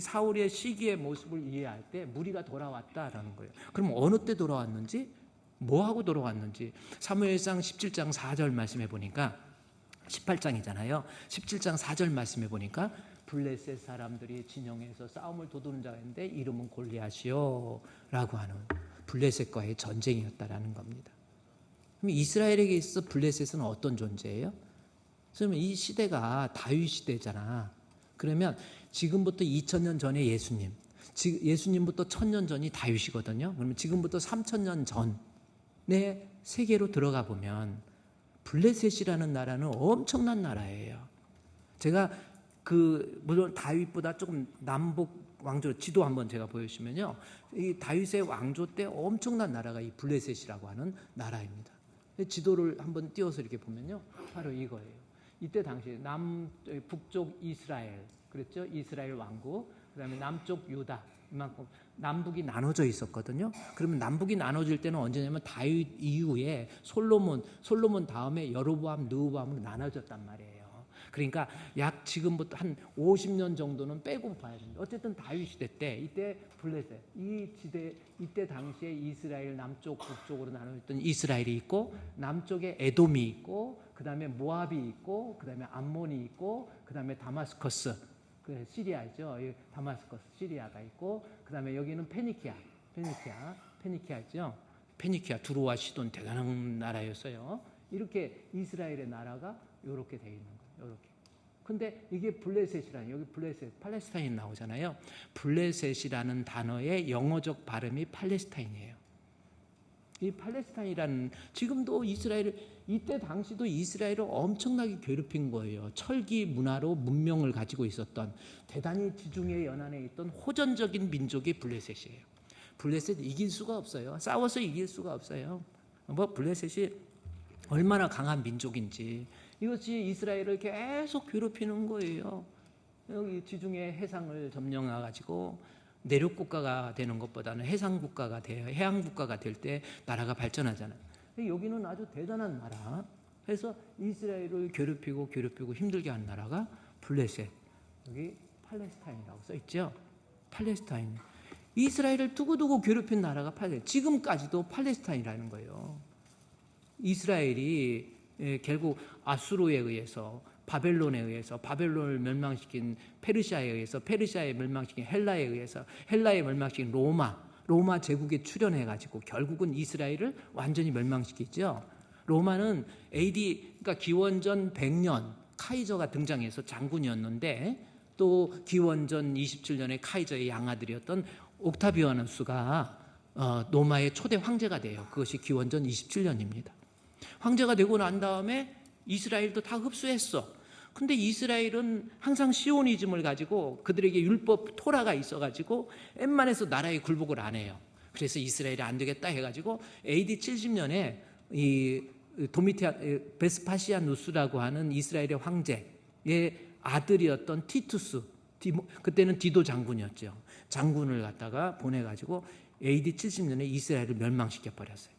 사울의 시기의 모습을 이해할 때 무리가 돌아왔다라는 거예요. 그럼 어느 때 돌아왔는지 뭐하고 돌아왔는지 사무엘상 17장 4절 말씀해 보니까 18장이잖아요. 17장 4절 말씀해 보니까 블레셋 사람들이 진영에서 싸움을 도두는 자가 있는데 이름은 골리앗이요 라고 하는 블레셋과의 전쟁이었다라는 겁니다. 그럼 이스라엘에게 있어 블레셋은 어떤 존재예요? 그러면 이 시대가 다윗 시대잖아. 그러면 지금부터 2000년 전에 예수님부터 1000년 전이 다윗이거든요. 그러면 지금부터 3000년 전의 세계로 들어가 보면 블레셋이라는 나라는 엄청난 나라예요. 제가 물론 다윗보다 조금 남북 왕조 지도 한번 제가 보여주시면요. 이 다윗의 왕조 때 엄청난 나라가 이 블레셋이라고 하는 나라입니다. 지도를 한번 띄워서 이렇게 보면요. 바로 이거예요. 이때 당시 북쪽 이스라엘, 그랬죠? 이스라엘 왕국, 그다음에 남쪽 유다, 이만큼 남북이 나눠져 있었거든요. 그러면 남북이 나눠질 때는 언제냐면 다윗 이후에 솔로몬 다음에 여로보암, 르호보암으로 나눠졌단 말이에요. 그러니까 약 지금부터 한 50년 정도는 빼고 봐야 됩니다. 어쨌든 다윗 시대 때 이때 블레셋 이때 당시에 이스라엘 남쪽 북쪽으로 나눠졌던 이스라엘이 있고 남쪽에 에돔이 있고 그다음에 모압이 있고 그다음에 암몬이 있고 그다음에 다마스커스 그 시리아죠. 다마스커스 시리아가 있고 그다음에 여기는 페니키아죠. 페니키아 두로와 시돈 대단한 나라였어요. 이렇게 이스라엘의 나라가 이렇게 돼 있는 거예요. 이렇게. 근데 이게 블레셋이라는 여기 블레셋 팔레스타인 나오잖아요. 블레셋이라는 단어의 영어적 발음이 팔레스타인이에요. 이 팔레스타인이라는 지금도 이때 당시도 이스라엘을 엄청나게 괴롭힌 거예요. 철기 문화로 문명을 가지고 있었던 대단히 지중해 연안에 있던 호전적인 민족이 블레셋이에요. 블레셋 이길 수가 없어요. 싸워서 이길 수가 없어요. 블레셋이 얼마나 강한 민족인지 이것이 이스라엘을 계속 괴롭히는 거예요. 여기 지중해 해상을 점령해가지고 내륙 국가가 되는 것보다는 해상 국가가 돼요. 해양 국가가 될 때 나라가 발전하잖아요. 여기는 아주 대단한 나라. 그래서 이스라엘을 괴롭히고 힘들게 한 나라가 블레셋. 여기 팔레스타인이라고 써 있죠. 팔레스타인. 이스라엘을 두고두고 괴롭힌 나라가 팔레스타인. 지금까지도 팔레스타인이라는 거예요. 이스라엘이 결국 아수르에 의해서 바벨론을 멸망시킨 페르시아에 의해서 페르시아에 멸망시킨 헬라에 의해서 헬라에 멸망시킨 로마 제국에 출현해가지고 결국은 이스라엘을 완전히 멸망시키죠. 로마는 AD 그러니까 기원전 100년 카이저가 등장해서 장군이었는데 또 기원전 27년에 카이저의 양아들이었던 옥타비아누스가 로마의 초대 황제가 돼요. 그것이 기원전 27년입니다. 황제가 되고 난 다음에 이스라엘도 다 흡수했어. 근데 이스라엘은 항상 시오니즘을 가지고 그들에게 율법 토라가 있어가지고 웬만해서 나라에 굴복을 안 해요. 그래서 이스라엘이 안 되겠다 해가지고 AD 70년에 이 베스파시아누스라고 하는 이스라엘의 황제의 아들이었던 티투스, 그때는 디도 장군이었죠. 장군을 갖다가 보내가지고 AD 70년에 이스라엘을 멸망시켜 버렸어요.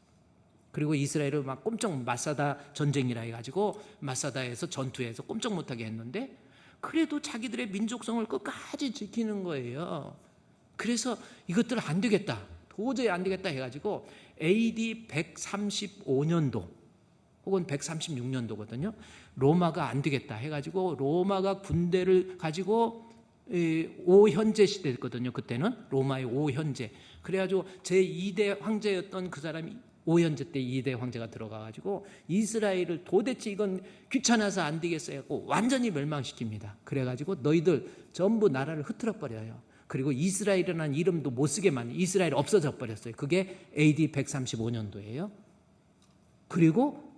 그리고 이스라엘을 막 꼼짝 마사다 전쟁이라 해가지고 마사다에서 전투해서 꼼짝 못하게 했는데 그래도 자기들의 민족성을 끝까지 지키는 거예요. 그래서 이것들 안 되겠다, 도저히 안 되겠다 해가지고 AD 135년도 혹은 136년도거든요. 로마가 안 되겠다 해가지고 로마가 군대를 가지고 오현제 시대였거든요. 그때는 로마의 오현제. 그래가지고 제2대 황제였던 그 사람이 오현제 때 2대 황제가 들어가가지고 이스라엘을 도대체 이건 귀찮아서 안 되겠어요 하고 완전히 멸망시킵니다. 그래가지고 너희들 전부 나라를 흐트러 버려요. 그리고 이스라엘이라는 이름도 못 쓰게 만들어요. 이스라엘 없어져 버렸어요. 그게 AD 135년도예요. 그리고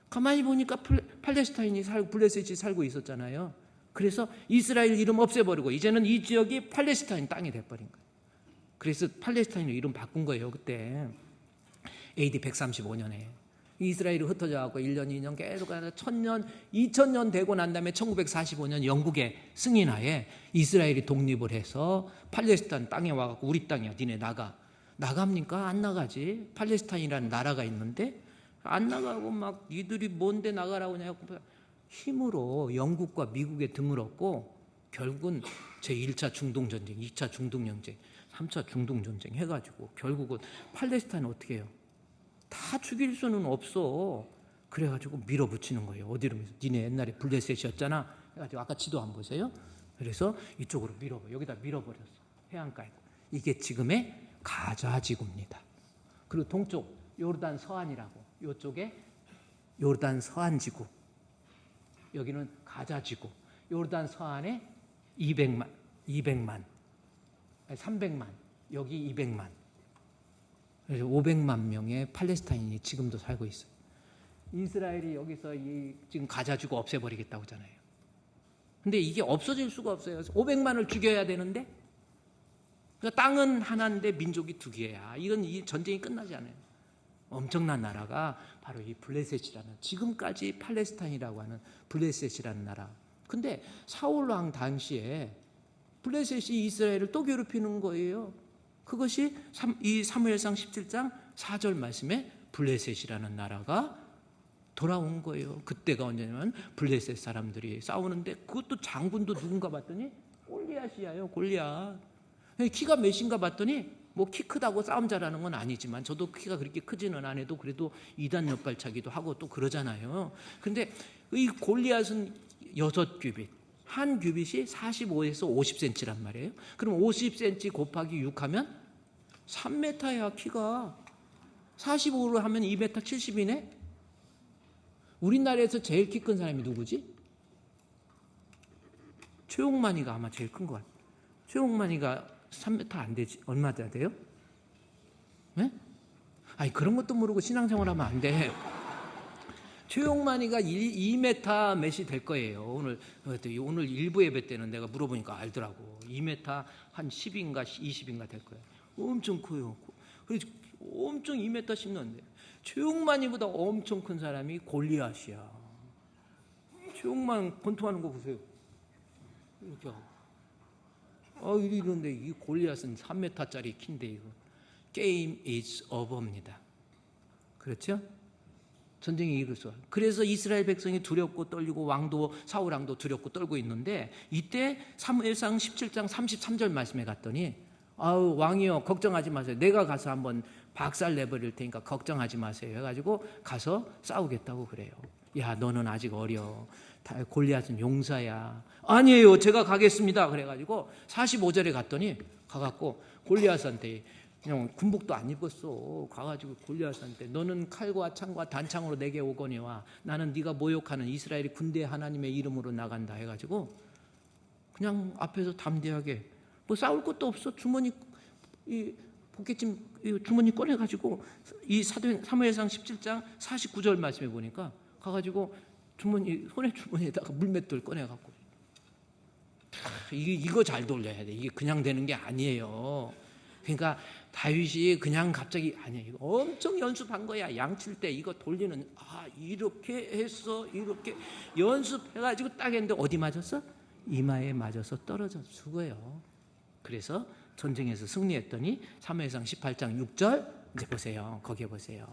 가만히 보니까 팔레스타인이 살고 블레셋이 살고 있었잖아요. 그래서 이스라엘 이름 없애버리고 이제는 이 지역이 팔레스타인 땅이 돼버린 거예요. 그래서 팔레스타인으로 이름 바꾼 거예요. 그때 AD 135년에 이스라엘이 흩어져 갖고 1년 2년 계속 하다 1000년 2000년 되고 난 다음에 1945년 영국의 승인하에 이스라엘이 독립을 해서 팔레스타인 땅에 와갖고 우리 땅이야 니네 나갑니까? 안 나가지. 팔레스타인이라는 나라가 있는데 안 나가고 막 이들이 뭔데 나가라고 하냐고 힘으로 영국과 미국의 등을 얻고 결국은 제1차 중동전쟁, 2차 중동전쟁, 3차 중동전쟁 해가지고 결국은 팔레스타인 어떻게 해요? 다 죽일 수는 없어. 그래가지고 밀어붙이는 거예요. 어디로 밀어? 니네 옛날에 블레셋이었잖아 해가지고 아까 지도 한번 보세요. 그래서 이쪽으로 밀어버려. 여기다 밀어버렸어. 해안가에. 이게 지금의 가자 지구입니다. 그리고 동쪽 요르단 서안이라고 이쪽에 요르단 서안 지구, 여기는 가자 지구. 요르단 서안에 300만, 여기 200만. 그래서 500만 명의 팔레스타인이 지금도 살고 있어요. 이스라엘이 여기서 지금 가자 지구 없애버리겠다고 하잖아요. 근데 이게 없어질 수가 없어요. 500만을 죽여야 되는데, 그러니까 땅은 하나인데 민족이 두 개야. 이건 이 전쟁이 끝나지 않아요. 엄청난 나라가 바로 이 블레셋이라는, 지금까지 팔레스타인이라고 하는 블레셋이라는 나라. 근데 사울 왕 당시에 블레셋이 이스라엘을 또 괴롭히는 거예요. 그것이 이 사무엘상 17장 4절 말씀에 블레셋이라는 나라가 돌아온 거예요. 그때가 언제냐면 블레셋 사람들이 싸우는데 그것도 장군도 누군가 봤더니 골리앗이에요. 골리앗. 키가 몇인가 봤더니 뭐 키 크다고 싸움 잘하는 건 아니지만 저도 키가 그렇게 크지는 않아도 그래도 2단 옆발차기도 하고 또 그러잖아요. 근데 이 골리앗은 6규빗, 한 규빗이 45에서 50cm란 말이에요. 그럼 50cm 곱하기 6 하면 3m야. 키가 45로 하면 2m 70이네. 우리나라에서 제일 키 큰 사람이 누구지? 최홍만이가 아마 제일 큰 것 같아요. 최홍만이가 3m 안 되지. 얼마 돼요? 네? 아니 그런 것도 모르고 신앙생활하면 안 돼. 최용만이가 2m 몇이 될 거예요. 오늘 일부 예배 때는 내가 물어보니까 알더라고. 2m 한 10인가 20인가 될 거예요. 엄청 커요. 그래서 엄청 2m 10는데 최용만이보다 엄청 큰 사람이 골리앗이야. 최용만 권투하는 거 보세요. 이렇게 하고. 이런데 이 골리앗은 3m짜리 키인데 이거 게임 is over입니다. 그렇죠? 전쟁이 이루어져. 그래서 이스라엘 백성이 두렵고 떨리고 사울 왕도 두렵고 떨고 있는데 이때 사무엘상 17장 33절 말씀에 갔더니 왕이여 걱정하지 마세요. 내가 가서 한번 박살 내버릴 테니까 걱정하지 마세요 해가지고 가서 싸우겠다고 그래요. 야 너는 아직 어려. 골리앗은 용사야. 아니에요 제가 가겠습니다. 그래가지고 45절에 갔더니 가갖고 골리앗한테 그냥 군복도 안 입었어. 가가지고 골리앗한테 너는 칼과 창과 단창으로 내게 오거니와 나는 네가 모욕하는 이스라엘의 군대 하나님의 이름으로 나간다 해가지고 그냥 앞에서 담대하게 뭐 싸울 것도 없어. 주머니 이 포켓짐 주머니 꺼내가지고 이 사무엘상 17장 49절 말씀에 보니까 가가지고 손에 주머니에다가 물맷돌 꺼내갖고 이거 잘 돌려야 돼. 이게 그냥 되는 게 아니에요. 그러니까 다윗이 그냥 갑자기 아니에요. 엄청 연습한 거야. 양칠 때 이거 돌리는 이렇게 했어. 이렇게 연습해가지고 딱 했는데 어디 맞았어? 이마에 맞아서 떨어져 죽어요. 그래서 전쟁에서 승리했더니 사무엘상 18장 6절 이제 보세요. 거기에 보세요.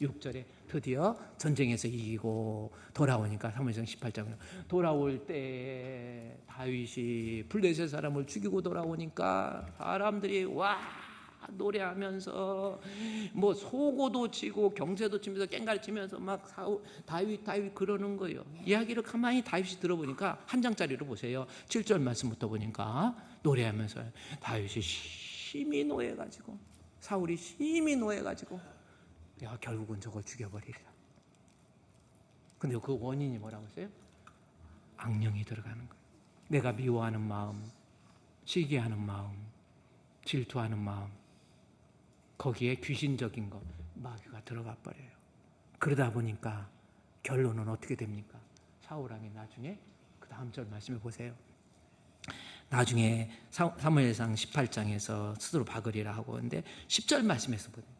6절에 드디어 전쟁에서 이기고 돌아오니까 사무엘상 18장에 돌아올 때 다윗이 블레셋 사람을 죽이고 돌아오니까 사람들이 와 노래하면서 뭐 소고도 치고 경제도 치면서 깽가리 치면서 막 다윗 그러는 거예요. 이야기를 가만히 다윗이 들어보니까 한 장짜리로 보세요. 7절 말씀부터 보니까 노래하면서 다윗이 심히 노해가지고 사울이 심히 노해가지고 야 결국은 저걸 죽여버리리라. 근데 그 원인이 뭐라고 했어요? 악령이 들어가는 거예요. 내가 미워하는 마음, 시기하는 마음, 질투하는 마음, 거기에 귀신적인 것, 마귀가 들어가 버려요. 그러다 보니까 결론은 어떻게 됩니까? 사울왕이 나중에 그 다음 절 말씀해 보세요. 나중에 사무엘상 18장에서 스스로 박으리라 하고 있는데 10절 말씀에서 보세요.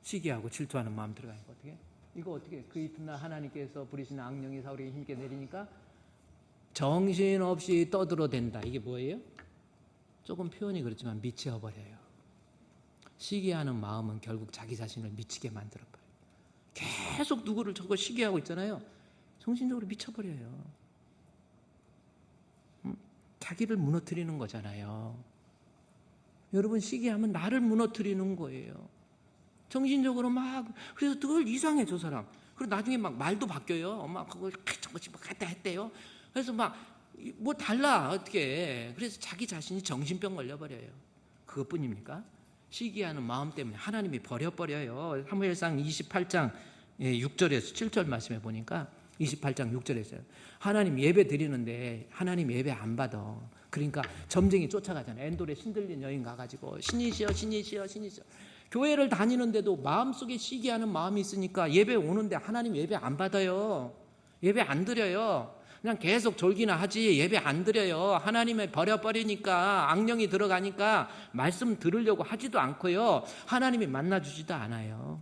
시기하고 질투하는 마음 들어가니까 어떻게? 이거 어떻게? 그 이튿날 하나님께서 부리신 악령이 사울에게 힘있게 내리니까 정신없이 떠들어댄다. 이게 뭐예요? 조금 표현이 그렇지만 미쳐버려요. 시기하는 마음은 결국 자기 자신을 미치게 만들어버려요. 계속 누구를 저거 시기하고 있잖아요. 정신적으로 미쳐버려요. 자기를 무너뜨리는 거잖아요. 여러분 시기하면 나를 무너뜨리는 거예요. 정신적으로 막 그래서 늘 이상해 저 사람. 그리고 나중에 막 말도 바뀌어요. 막 그걸 저것이 막 했다 했대요. 그래서 막 뭐 달라 어떻게? 그래서 자기 자신이 정신병 걸려버려요. 그것뿐입니까? 시기하는 마음 때문에 하나님이 버려버려요. 사무엘상 28장 6절에서 7절 말씀해 보니까 28장 6절에서요. 하나님 예배 드리는데 하나님 예배 안 받아. 그러니까 점쟁이 쫓아가잖아요. 엔돌에 신들린 여인 가가지고 신이시여. 교회를 다니는데도 마음속에 시기하는 마음이 있으니까 예배 오는데 하나님 예배 안 받아요. 예배 안 드려요. 그냥 계속 졸기나 하지 예배 안 드려요. 하나님을 버려버리니까 악령이 들어가니까 말씀 들으려고 하지도 않고요. 하나님이 만나주지도 않아요.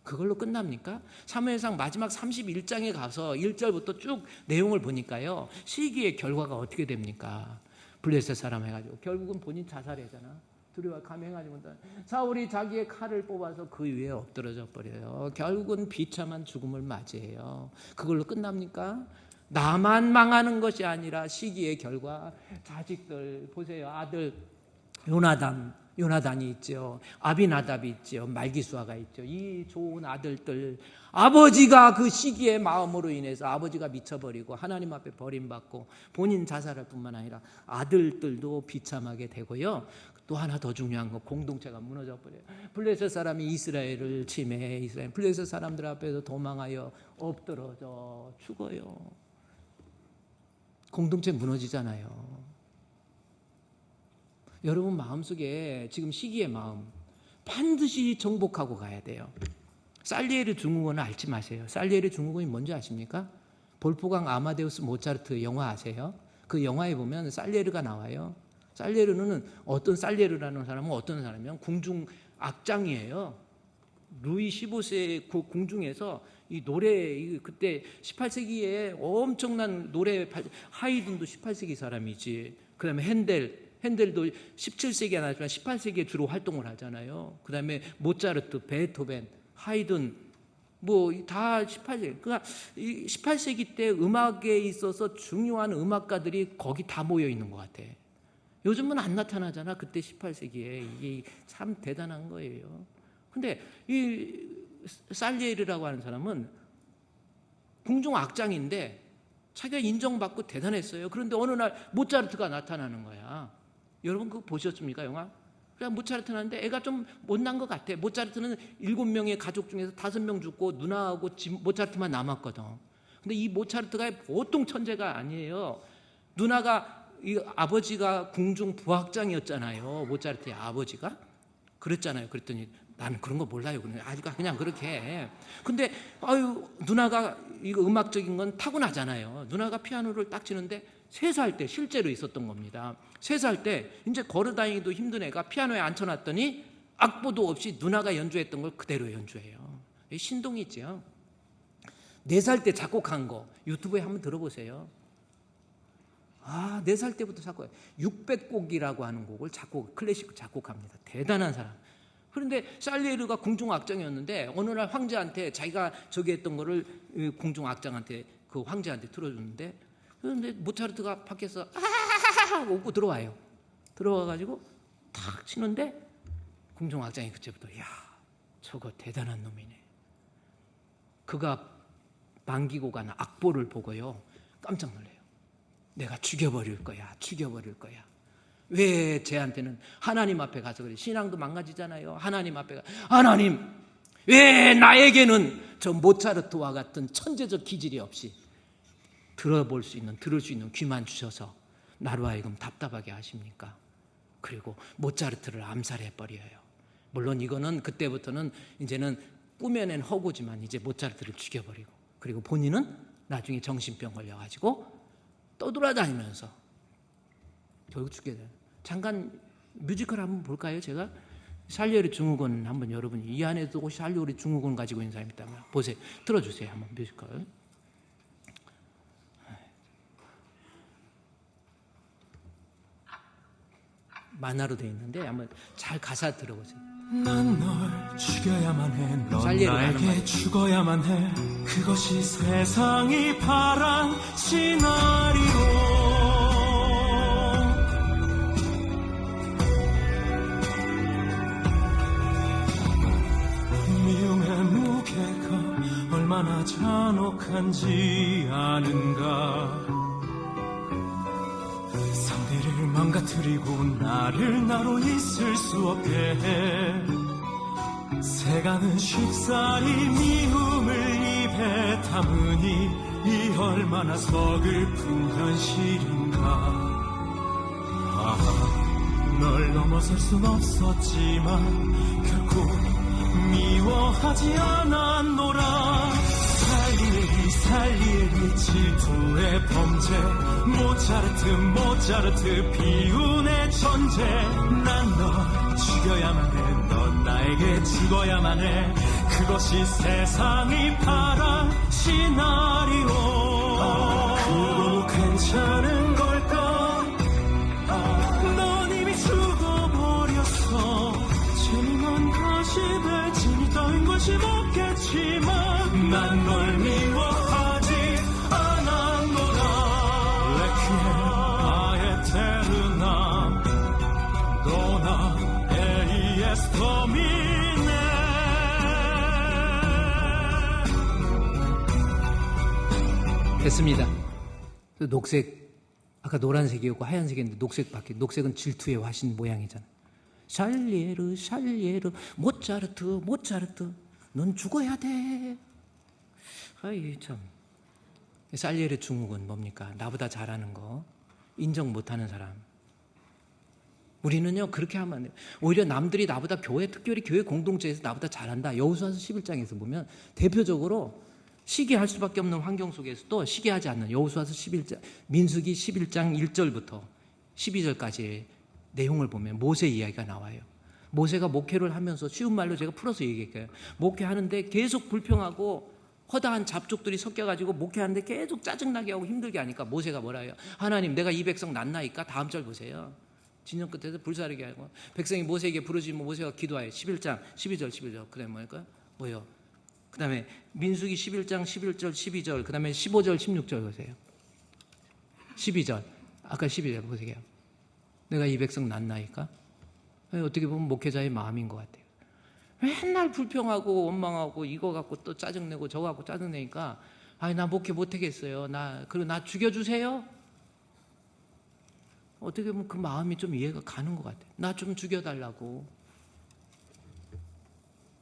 그걸로 끝납니까? 사무엘상 마지막 31장에 가서 1절부터 쭉 내용을 보니까요. 시기의 결과가 어떻게 됩니까? 블레셋 사람 해가지고 결국은 본인 자살하잖아. 두려워 감행하지 못한 사울이 자기의 칼을 뽑아서 그 위에 엎드러져 버려요. 결국은 비참한 죽음을 맞이해요. 그걸로 끝납니까? 나만 망하는 것이 아니라 시기의 결과 자식들 보세요. 아들 요나단이 있죠. 아비나답이 있죠. 말기수아가 있죠. 이 좋은 아들들 아버지가 그 시기의 마음으로 인해서 아버지가 미쳐버리고 하나님 앞에 버림받고 본인 자살할 뿐만 아니라 아들들도 비참하게 되고요. 또 하나 더 중요한 거 공동체가 무너져 버려요. 블레셋 사람이 이스라엘을 침해해 이스라엘 블레셋 사람들 앞에서 도망하여 엎드러져 죽어요. 공동체 무너지잖아요. 여러분 마음속에 지금 시기의 마음 반드시 정복하고 가야 돼요. 살리에르 증후군을 앓지 마세요. 살리에르 증후군이 뭔지 아십니까? 볼포강 아마데우스 모차르트 영화 아세요? 그 영화에 보면 살리에르가 나와요. 살리에르는 어떤 살리에르라는 사람은 어떤 사람이면 궁중 악장이에요. 루이 15세 그 궁중에서 이 노래 그때 18세기에 엄청난 노래 하이든도 18세기 사람이지. 그다음에 핸델도 17세기에 나왔지만 18세기에 주로 활동을 하잖아요. 그다음에 모차르트, 베토벤, 하이든 뭐 다 18세기. 그러니까 18세기 때 음악에 있어서 중요한 음악가들이 거기 다 모여 있는 것 같아. 요즘은 안 나타나잖아. 그때 18세기에 이게 참 대단한 거예요. 근데 이 살리에르라고 하는 사람은 궁중 악장인데 자기가 인정받고 대단했어요. 그런데 어느 날 모차르트가 나타나는 거야. 여러분 그거 보셨습니까 영화? 그냥 모차르트 나는데 애가 좀 못난 것 같아. 모차르트는 7명의 가족 중에서 5명 죽고 누나하고 모차르트만 남았거든. 근데 이 모차르트가 보통 천재가 아니에요. 누나가 이 아버지가 궁중 부학장이었잖아요. 모차르트의 아버지가 그랬잖아요. 그랬더니 나는 그런 거 몰라요. 그냥 그렇게 해. 근데 누나가 이거 음악적인 건 타고나잖아요. 누나가 피아노를 딱 치는데 3살 때 실제로 있었던 겁니다. 3살 때 이제 걸어다니기도 힘든 애가 피아노에 앉혀놨더니 악보도 없이 누나가 연주했던 걸 그대로 연주해요. 신동이 있죠. 4살 때 작곡한 거 유튜브에 한번 들어보세요. 4살 때부터 작곡해요. 600곡이라고 하는 곡을 클래식 작곡합니다. 대단한 사람. 그런데 살리에르가 궁중악장이었는데 어느 날 황제한테 자기가 저기 했던 거를 궁중악장한테 그 황제한테 들어줬는데, 그런데 모차르트가 밖에서 아하하하 오고 들어와요. 들어와가지고 탁 치는데 궁중악장이 그때부터 야 저거 대단한 놈이네. 그가 반기고 간 악보를 보고요 깜짝 놀래요. 내가 죽여버릴 거야. 왜 쟤한테는 하나님 앞에 가서 그래. 신앙도 망가지잖아요. 하나님 앞에 가. 하나님 왜 나에게는 저 모차르트와 같은 천재적 기질이 없이 들을 수 있는 귀만 주셔서 나로 하여금 답답하게 하십니까? 그리고 모차르트를 암살해버려요. 물론 이거는 그때부터는 이제는 꾸며낸 허구지만 이제 모차르트를 죽여버리고, 그리고 본인은 나중에 정신병 걸려가지고 떠돌아다니면서 결국 죽게 돼요. 잠깐 뮤지컬 한번 볼까요? 제가 살리에르 증후군 한번 여러분이 이 안에도 살리에르 증후군 가지고 있는 사람이 있다면 보세요. 틀어주세요. 한번 뮤지컬. 만화로 되어 있는데 한번 잘 가사 들어보세요. 난 널 죽여야만 해. 넌 나에게 죽어야만 해. 그것이 세상이 바란 시나리오. 미움의 무게가 얼마나 잔혹한지 아는가. 상대를 망가뜨리고 나로 있을 수 없게 해. 새가는 쉽사리 미움을 입에 담으니 이 얼마나 서글픈 현실인가. 널 넘어설 순 없었지만 결코 미워하지 않았노라. 살리에르 질투의 범죄. 모차르트 비운의 천재. 난 너 죽여야만 해. 넌 나에게 죽어야만 해. 그것이 세상이 바란 시나리오. 그거 괜찮은 걸까? 넌 이미 죽어버렸어. 재미난 다시 배신이 따윈 것이 없겠지만 난 널 미워하지 않았노라. 레퀴엠 아에테르나 도나 에이에스토미네. 됐습니다. 녹색, 아까 노란색이었고 하얀색이었는데 녹색 바뀌. 녹색은 질투의 화신 모양이잖아. 살리에르 모차르트 넌 죽어야 돼. 아이 참. 살리에르 증후군 뭡니까? 나보다 잘하는 거 인정 못하는 사람. 우리는요 그렇게 하면 안 돼요. 오히려 남들이 나보다 특별히 교회 공동체에서 나보다 잘한다. 여호수아서 11장에서 보면 대표적으로 시기할 수밖에 없는 환경 속에서도 시기하지 않는 여호수아서 11장, 민수기 11장 1절부터 12절까지의 내용을 보면 모세 이야기가 나와요. 모세가 목회를 하면서 쉬운 말로 제가 풀어서 얘기할게요. 목회하는데 계속 불평하고 허다한 잡족들이 섞여가지고 목회하는데 계속 짜증나게 하고 힘들게 하니까 모세가 뭐라 해요? 하나님 내가 이 백성 낫나이까? 다음 절 보세요. 진영 끝에서 불사르게 하고 백성이 모세에게 부르짖으면 모세가 기도하여 11장 12절 그 다음에 뭘까요? 뭐요? 그 다음에 민수기 11장 11절 12절 그 다음에 15절 16절 보세요. 12절 아까 12절 보세요. 내가 이 백성 낫나이까? 어떻게 보면 목회자의 마음인 것 같아요. 맨날 불평하고 원망하고 이거 갖고 또 짜증내고 저거 갖고 짜증내니까 나 목회 못하겠어요. 그리고 나 죽여주세요. 어떻게 보면 그 마음이 좀 이해가 가는 것 같아요. 나 좀 죽여달라고.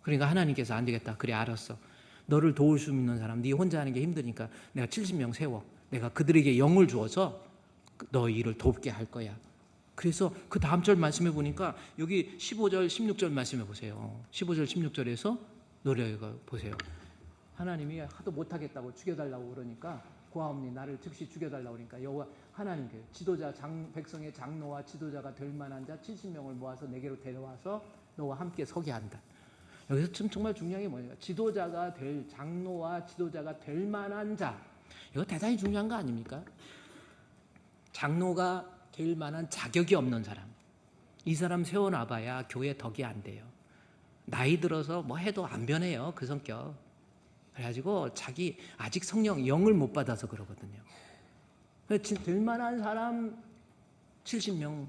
그러니까 하나님께서 안 되겠다. 그래 알았어. 너를 도울 수 있는 사람, 네 혼자 하는 게 힘드니까 내가 70명 세워. 내가 그들에게 영을 주어서 너 일을 돕게 할 거야. 그래서 그 다음 절 말씀해 보니까 여기 15절 16절 말씀해 보세요. 15절 16절에서 노래가 보세요. 하나님이 하도 못하겠다고 죽여달라고 그러니까 고아옵니 나를 즉시 죽여달라고 그러니까 여호와 하나님께 지도자 백성의 장로와 지도자가 될 만한 자 70명을 모아서 내게로 데려와서 너와 함께 서게 한다. 여기서 정말 중요한 게 뭐냐면 장로와 지도자가 될 만한 자. 이거 대단히 중요한 거 아닙니까? 장로가 될 만한 자격이 없는 사람. 이 사람 세워놔봐야 교회 덕이 안 돼요. 나이 들어서 뭐 해도 안 변해요, 그 성격. 그래가지고 자기 아직 성령 영을 못 받아서 그러거든요. 될 만한 사람 70명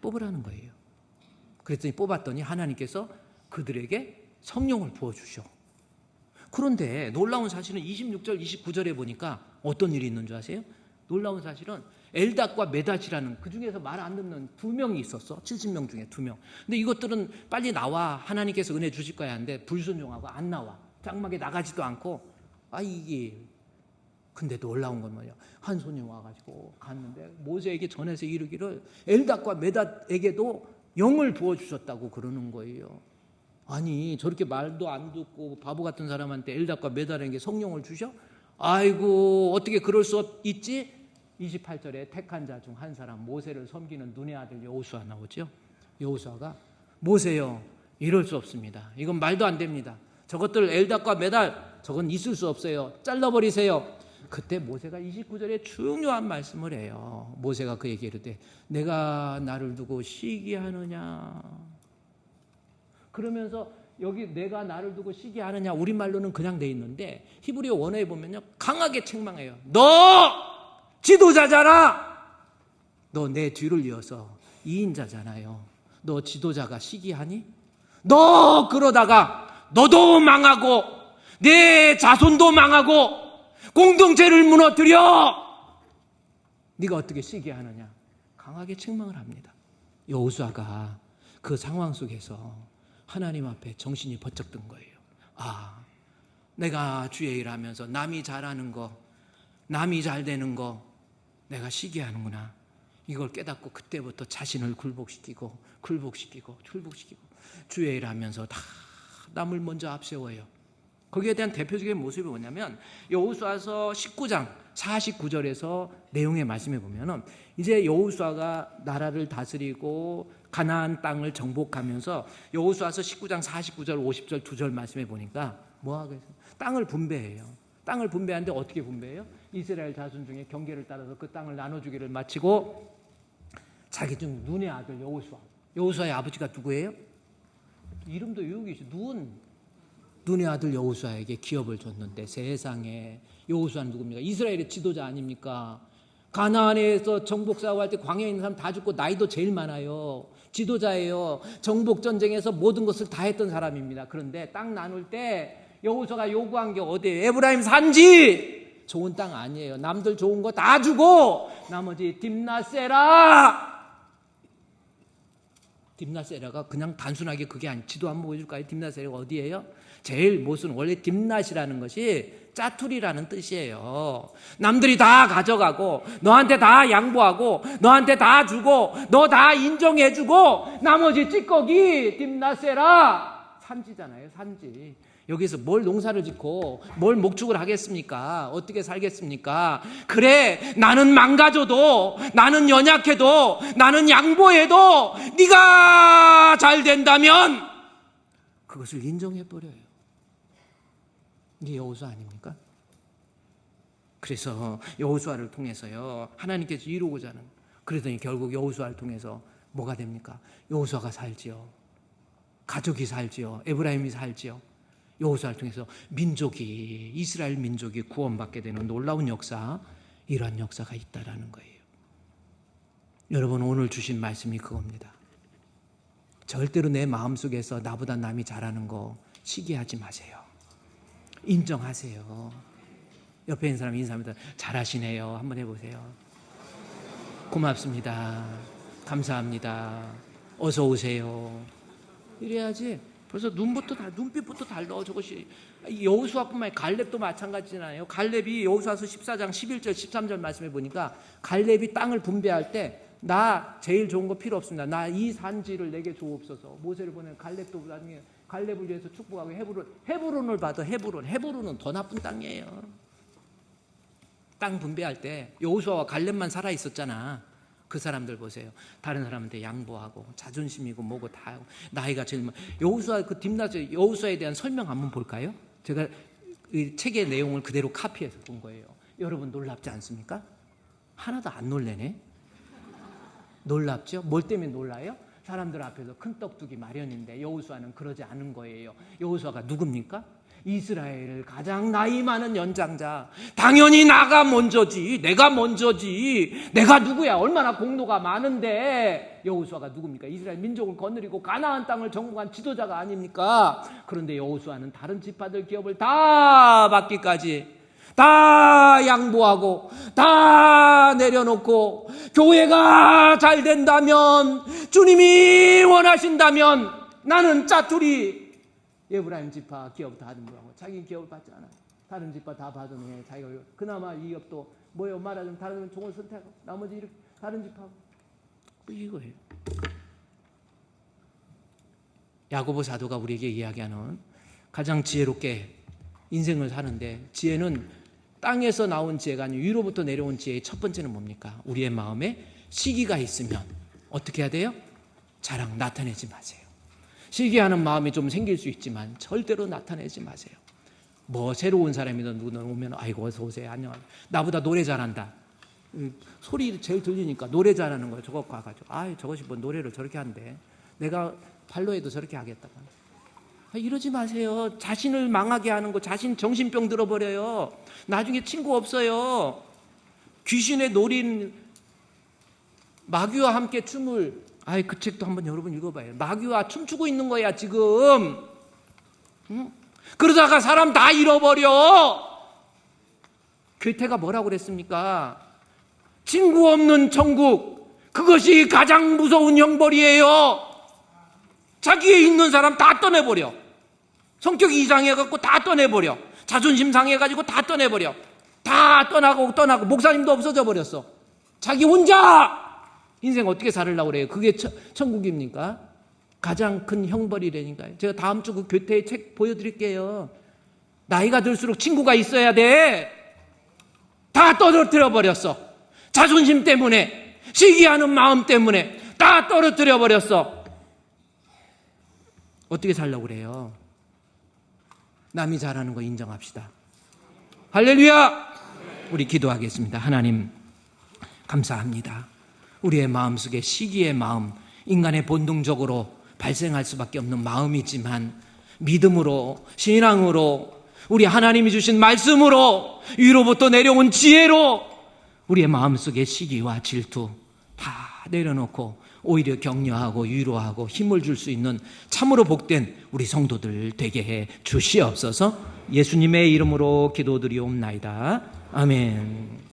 뽑으라는 거예요. 그랬더니 뽑았더니 하나님께서 그들에게 성령을 부어주셔. 그런데 놀라운 사실은 26절 29절에 보니까 어떤 일이 있는 줄 아세요? 놀라운 사실은 엘닷과 메닷이라는 그 중에서 말 안 듣는 2명이 있었어. 70명 중에 2명. 근데 이것들은 빨리 나와, 하나님께서 은혜 주실 거야 하는데 불순종하고 안 나와. 장막에 나가지도 않고. 이게 근데 놀라운 건 뭐냐, 한 손이 와가지고 갔는데 모세에게 전해서 이르기를 엘닷과 메닷에게도 영을 부어주셨다고 그러는 거예요. 아니, 저렇게 말도 안 듣고 바보 같은 사람한테 엘닷과 메닷에게 성령을 주셔? 아이고, 어떻게 그럴 수 있지? 28절에 택한 자 중 한 사람, 모세를 섬기는 눈의 아들 여호수아 나오죠. 여호수아가 모세요, 이럴 수 없습니다. 이건 말도 안 됩니다. 저것들 엘닷과 메닷, 저건 있을 수 없어요. 잘라버리세요. 그때 모세가 29절에 중요한 말씀을 해요. 모세가 그에게 이르되 내가 나를 두고 시기하느냐. 그러면서 여기 내가 나를 두고 시기하느냐, 우리말로는 그냥 돼 있는데 히브리어 원어에 보면요, 강하게 책망해요. 너 지도자잖아. 너 내 뒤를 이어서 2인자잖아요. 너 지도자가 시기하니? 너 그러다가 너도 망하고 내 자손도 망하고 공동체를 무너뜨려. 네가 어떻게 시기하느냐. 강하게 책망을 합니다. 여호수아가 그 상황 속에서 하나님 앞에 정신이 번쩍 든 거예요. 내가 주의 일하면서 남이 잘하는 거, 남이 잘 되는 거 내가 시기하는구나. 이걸 깨닫고 그때부터 자신을 굴복시키고 주의 일하면서 다 남을 먼저 앞세워요. 거기에 대한 대표적인 모습이 뭐냐면 여호수아서 19장 49절에서 내용의 말씀에 보면은 이제 여호수아가 나라를 다스리고 가나안 땅을 정복하면서 여호수아서 19장 49절 50절 2절 말씀에 보니까 뭐 하겠어요? 땅을 분배해요. 땅을 분배하는데 어떻게 분배해요? 이스라엘 자손 중에 경계를 따라서 그 땅을 나눠주기를 마치고 자기 중 눈의 아들 여호수아의 아버지가 누구예요? 이름도 유혹이시. 눈의 아들 여호수아에게 기업을 줬는데 세상에, 여호수아는 누굽니까? 이스라엘의 지도자 아닙니까? 가나안에서 정복 싸움할 때 광야에 있는 사람 다 죽고 나이도 제일 많아요. 지도자예요. 정복 전쟁에서 모든 것을 다 했던 사람입니다. 그런데 땅 나눌 때 여호수아가 요구한 게 어디예요? 에브라임 산지. 좋은 땅 아니에요. 남들 좋은 거 다 주고 나머지 딥나세라가 그냥 단순하게 그게 아니. 지도 한번 보여줄까요? 딥나세라가 어디예요? 제일 못은 원래 딥낫이라는 것이 짜투리라는 뜻이에요. 남들이 다 가져가고 너한테 다 양보하고 너한테 다 주고 너 다 인정해주고 나머지 찌꺼기 딥나세라. 산지잖아요. 산지. 여기서 뭘 농사를 짓고 뭘 목축을 하겠습니까? 어떻게 살겠습니까? 그래, 나는 망가져도, 나는 연약해도, 나는 양보해도 네가 잘 된다면 그것을 인정해버려요. 이게 여호수아 아닙니까? 그래서 여호수아를 통해서요, 하나님께서 이루고자 하는, 그러더니 결국 여호수아를 통해서 뭐가 됩니까? 여호수아가 살지요. 가족이 살지요. 에브라임이 살지요. 여호수아를 통해서 민족이, 이스라엘 민족이 구원받게 되는 놀라운 역사, 이러한 역사가 있다라는 거예요. 여러분, 오늘 주신 말씀이 그겁니다. 절대로 내 마음속에서 나보다 남이 잘하는 거 시기하지 마세요. 인정하세요. 옆에 있는 사람 인사합니다. 잘하시네요. 한번 해보세요. 고맙습니다. 감사합니다. 어서 오세요. 이래야지. 벌써 눈빛부터 달라. 저것이 여호수아뿐만 아니라 갈렙도 마찬가지잖아요. 갈렙이 여호수아서 14장 11절 13절 말씀해 보니까 갈렙이 땅을 분배할 때 나 제일 좋은 거 필요 없습니다. 나 이 산지를 내게 주옵소서. 모세를 보낸 갈렙도 나중에 갈렙을 위해서 축복하고 헤브론을 봐도 헤브론은 더 나쁜 땅이에요. 땅 분배할 때 여호수아와 갈렙만 살아 있었잖아. 그 사람들 보세요. 다른 사람한테 양보하고 자존심이고 뭐고 다 하고 나이가 제일 많아. 여호수아 그 딥나스 여호수아에 대한 설명 한번 볼까요? 제가 이 책의 내용을 그대로 카피해서 본 거예요. 여러분 놀랍지 않습니까? 하나도 안 놀래네. 놀랍죠? 뭘 때문에 놀라요? 사람들 앞에서 큰 떡두기 마련인데 여호수아는 그러지 않은 거예요. 여호수아가 누굽니까? 이스라엘 가장 나이 많은 연장자. 당연히 나가 먼저지. 내가 먼저지. 내가 누구야? 얼마나 공로가 많은데. 여호수아가 누굽니까? 이스라엘 민족을 거느리고 가나안 땅을 정복한 지도자가 아닙니까? 그런데 여호수아는 다른 지파들 기업을 다 받기까지 다 양보하고 다 내려놓고 교회가 잘 된다면, 주님이 원하신다면 나는 짜투리 에브라임 지파 기업 다 등록하고, 자기 기업을 받지 않아. 다른 지파 다 받으면 자기가 그나마 이 기업도 뭐요 말하자면 다른 종을 선택하고 나머지 이렇게 다른 지파하고 이거예요. 야고보 사도가 우리에게 이야기하는 가장 지혜롭게 인생을 사는데, 지혜는 땅에서 나온 지혜가 아니고 위로부터 내려온 지혜의 첫 번째는 뭡니까? 우리의 마음에 시기가 있으면 어떻게 해야 돼요? 자랑 나타내지 마세요. 시기하는 마음이 좀 생길 수 있지만 절대로 나타내지 마세요. 뭐 새로운 사람이든 누구든 오면 아이고 어서 오세요, 안녕하세요. 나보다 노래 잘한다. 소리 제일 들리니까 노래 잘하는 거예요. 저거 가가지고 저것이 뭐 노래를 저렇게 한대. 내가 발로 해도 저렇게 하겠다고. 이러지 마세요. 자신을 망하게 하는 거, 자신 정신병 들어버려요. 나중에 친구 없어요. 귀신의 노린 마귀와 함께 춤을, 그 책도 한번 여러분 읽어봐요. 마귀와 춤추고 있는 거야 지금. 응? 그러다가 사람 다 잃어버려. 괴테가 뭐라고 그랬습니까? 친구 없는 천국, 그것이 가장 무서운 형벌이에요. 자기에 있는 사람 다 떠내버려. 성격이 이상해갖고 다 떠내버려. 자존심 상해가지고 다 떠내버려. 다 떠나고 목사님도 없어져 버렸어. 자기 혼자 인생 어떻게 살으려고 그래요? 그게 천국입니까? 가장 큰 형벌이라니까요. 제가 다음 주 그 괴테의 책 보여드릴게요. 나이가 들수록 친구가 있어야 돼. 다 떨어뜨려 버렸어. 자존심 때문에, 시기하는 마음 때문에 다 떨어뜨려 버렸어. 어떻게 살려고 그래요? 남이 잘하는 거 인정합시다. 할렐루야! 우리 기도하겠습니다. 하나님, 감사합니다. 우리의 마음속에 시기의 마음, 인간의 본능적으로 발생할 수밖에 없는 마음이지만, 믿음으로, 신앙으로, 우리 하나님이 주신 말씀으로, 위로부터 내려온 지혜로 우리의 마음속에 시기와 질투 다 내려놓고 오히려 격려하고 위로하고 힘을 줄 수 있는 참으로 복된 우리 성도들 되게 해 주시옵소서. 예수님의 이름으로 기도드리옵나이다. 아멘.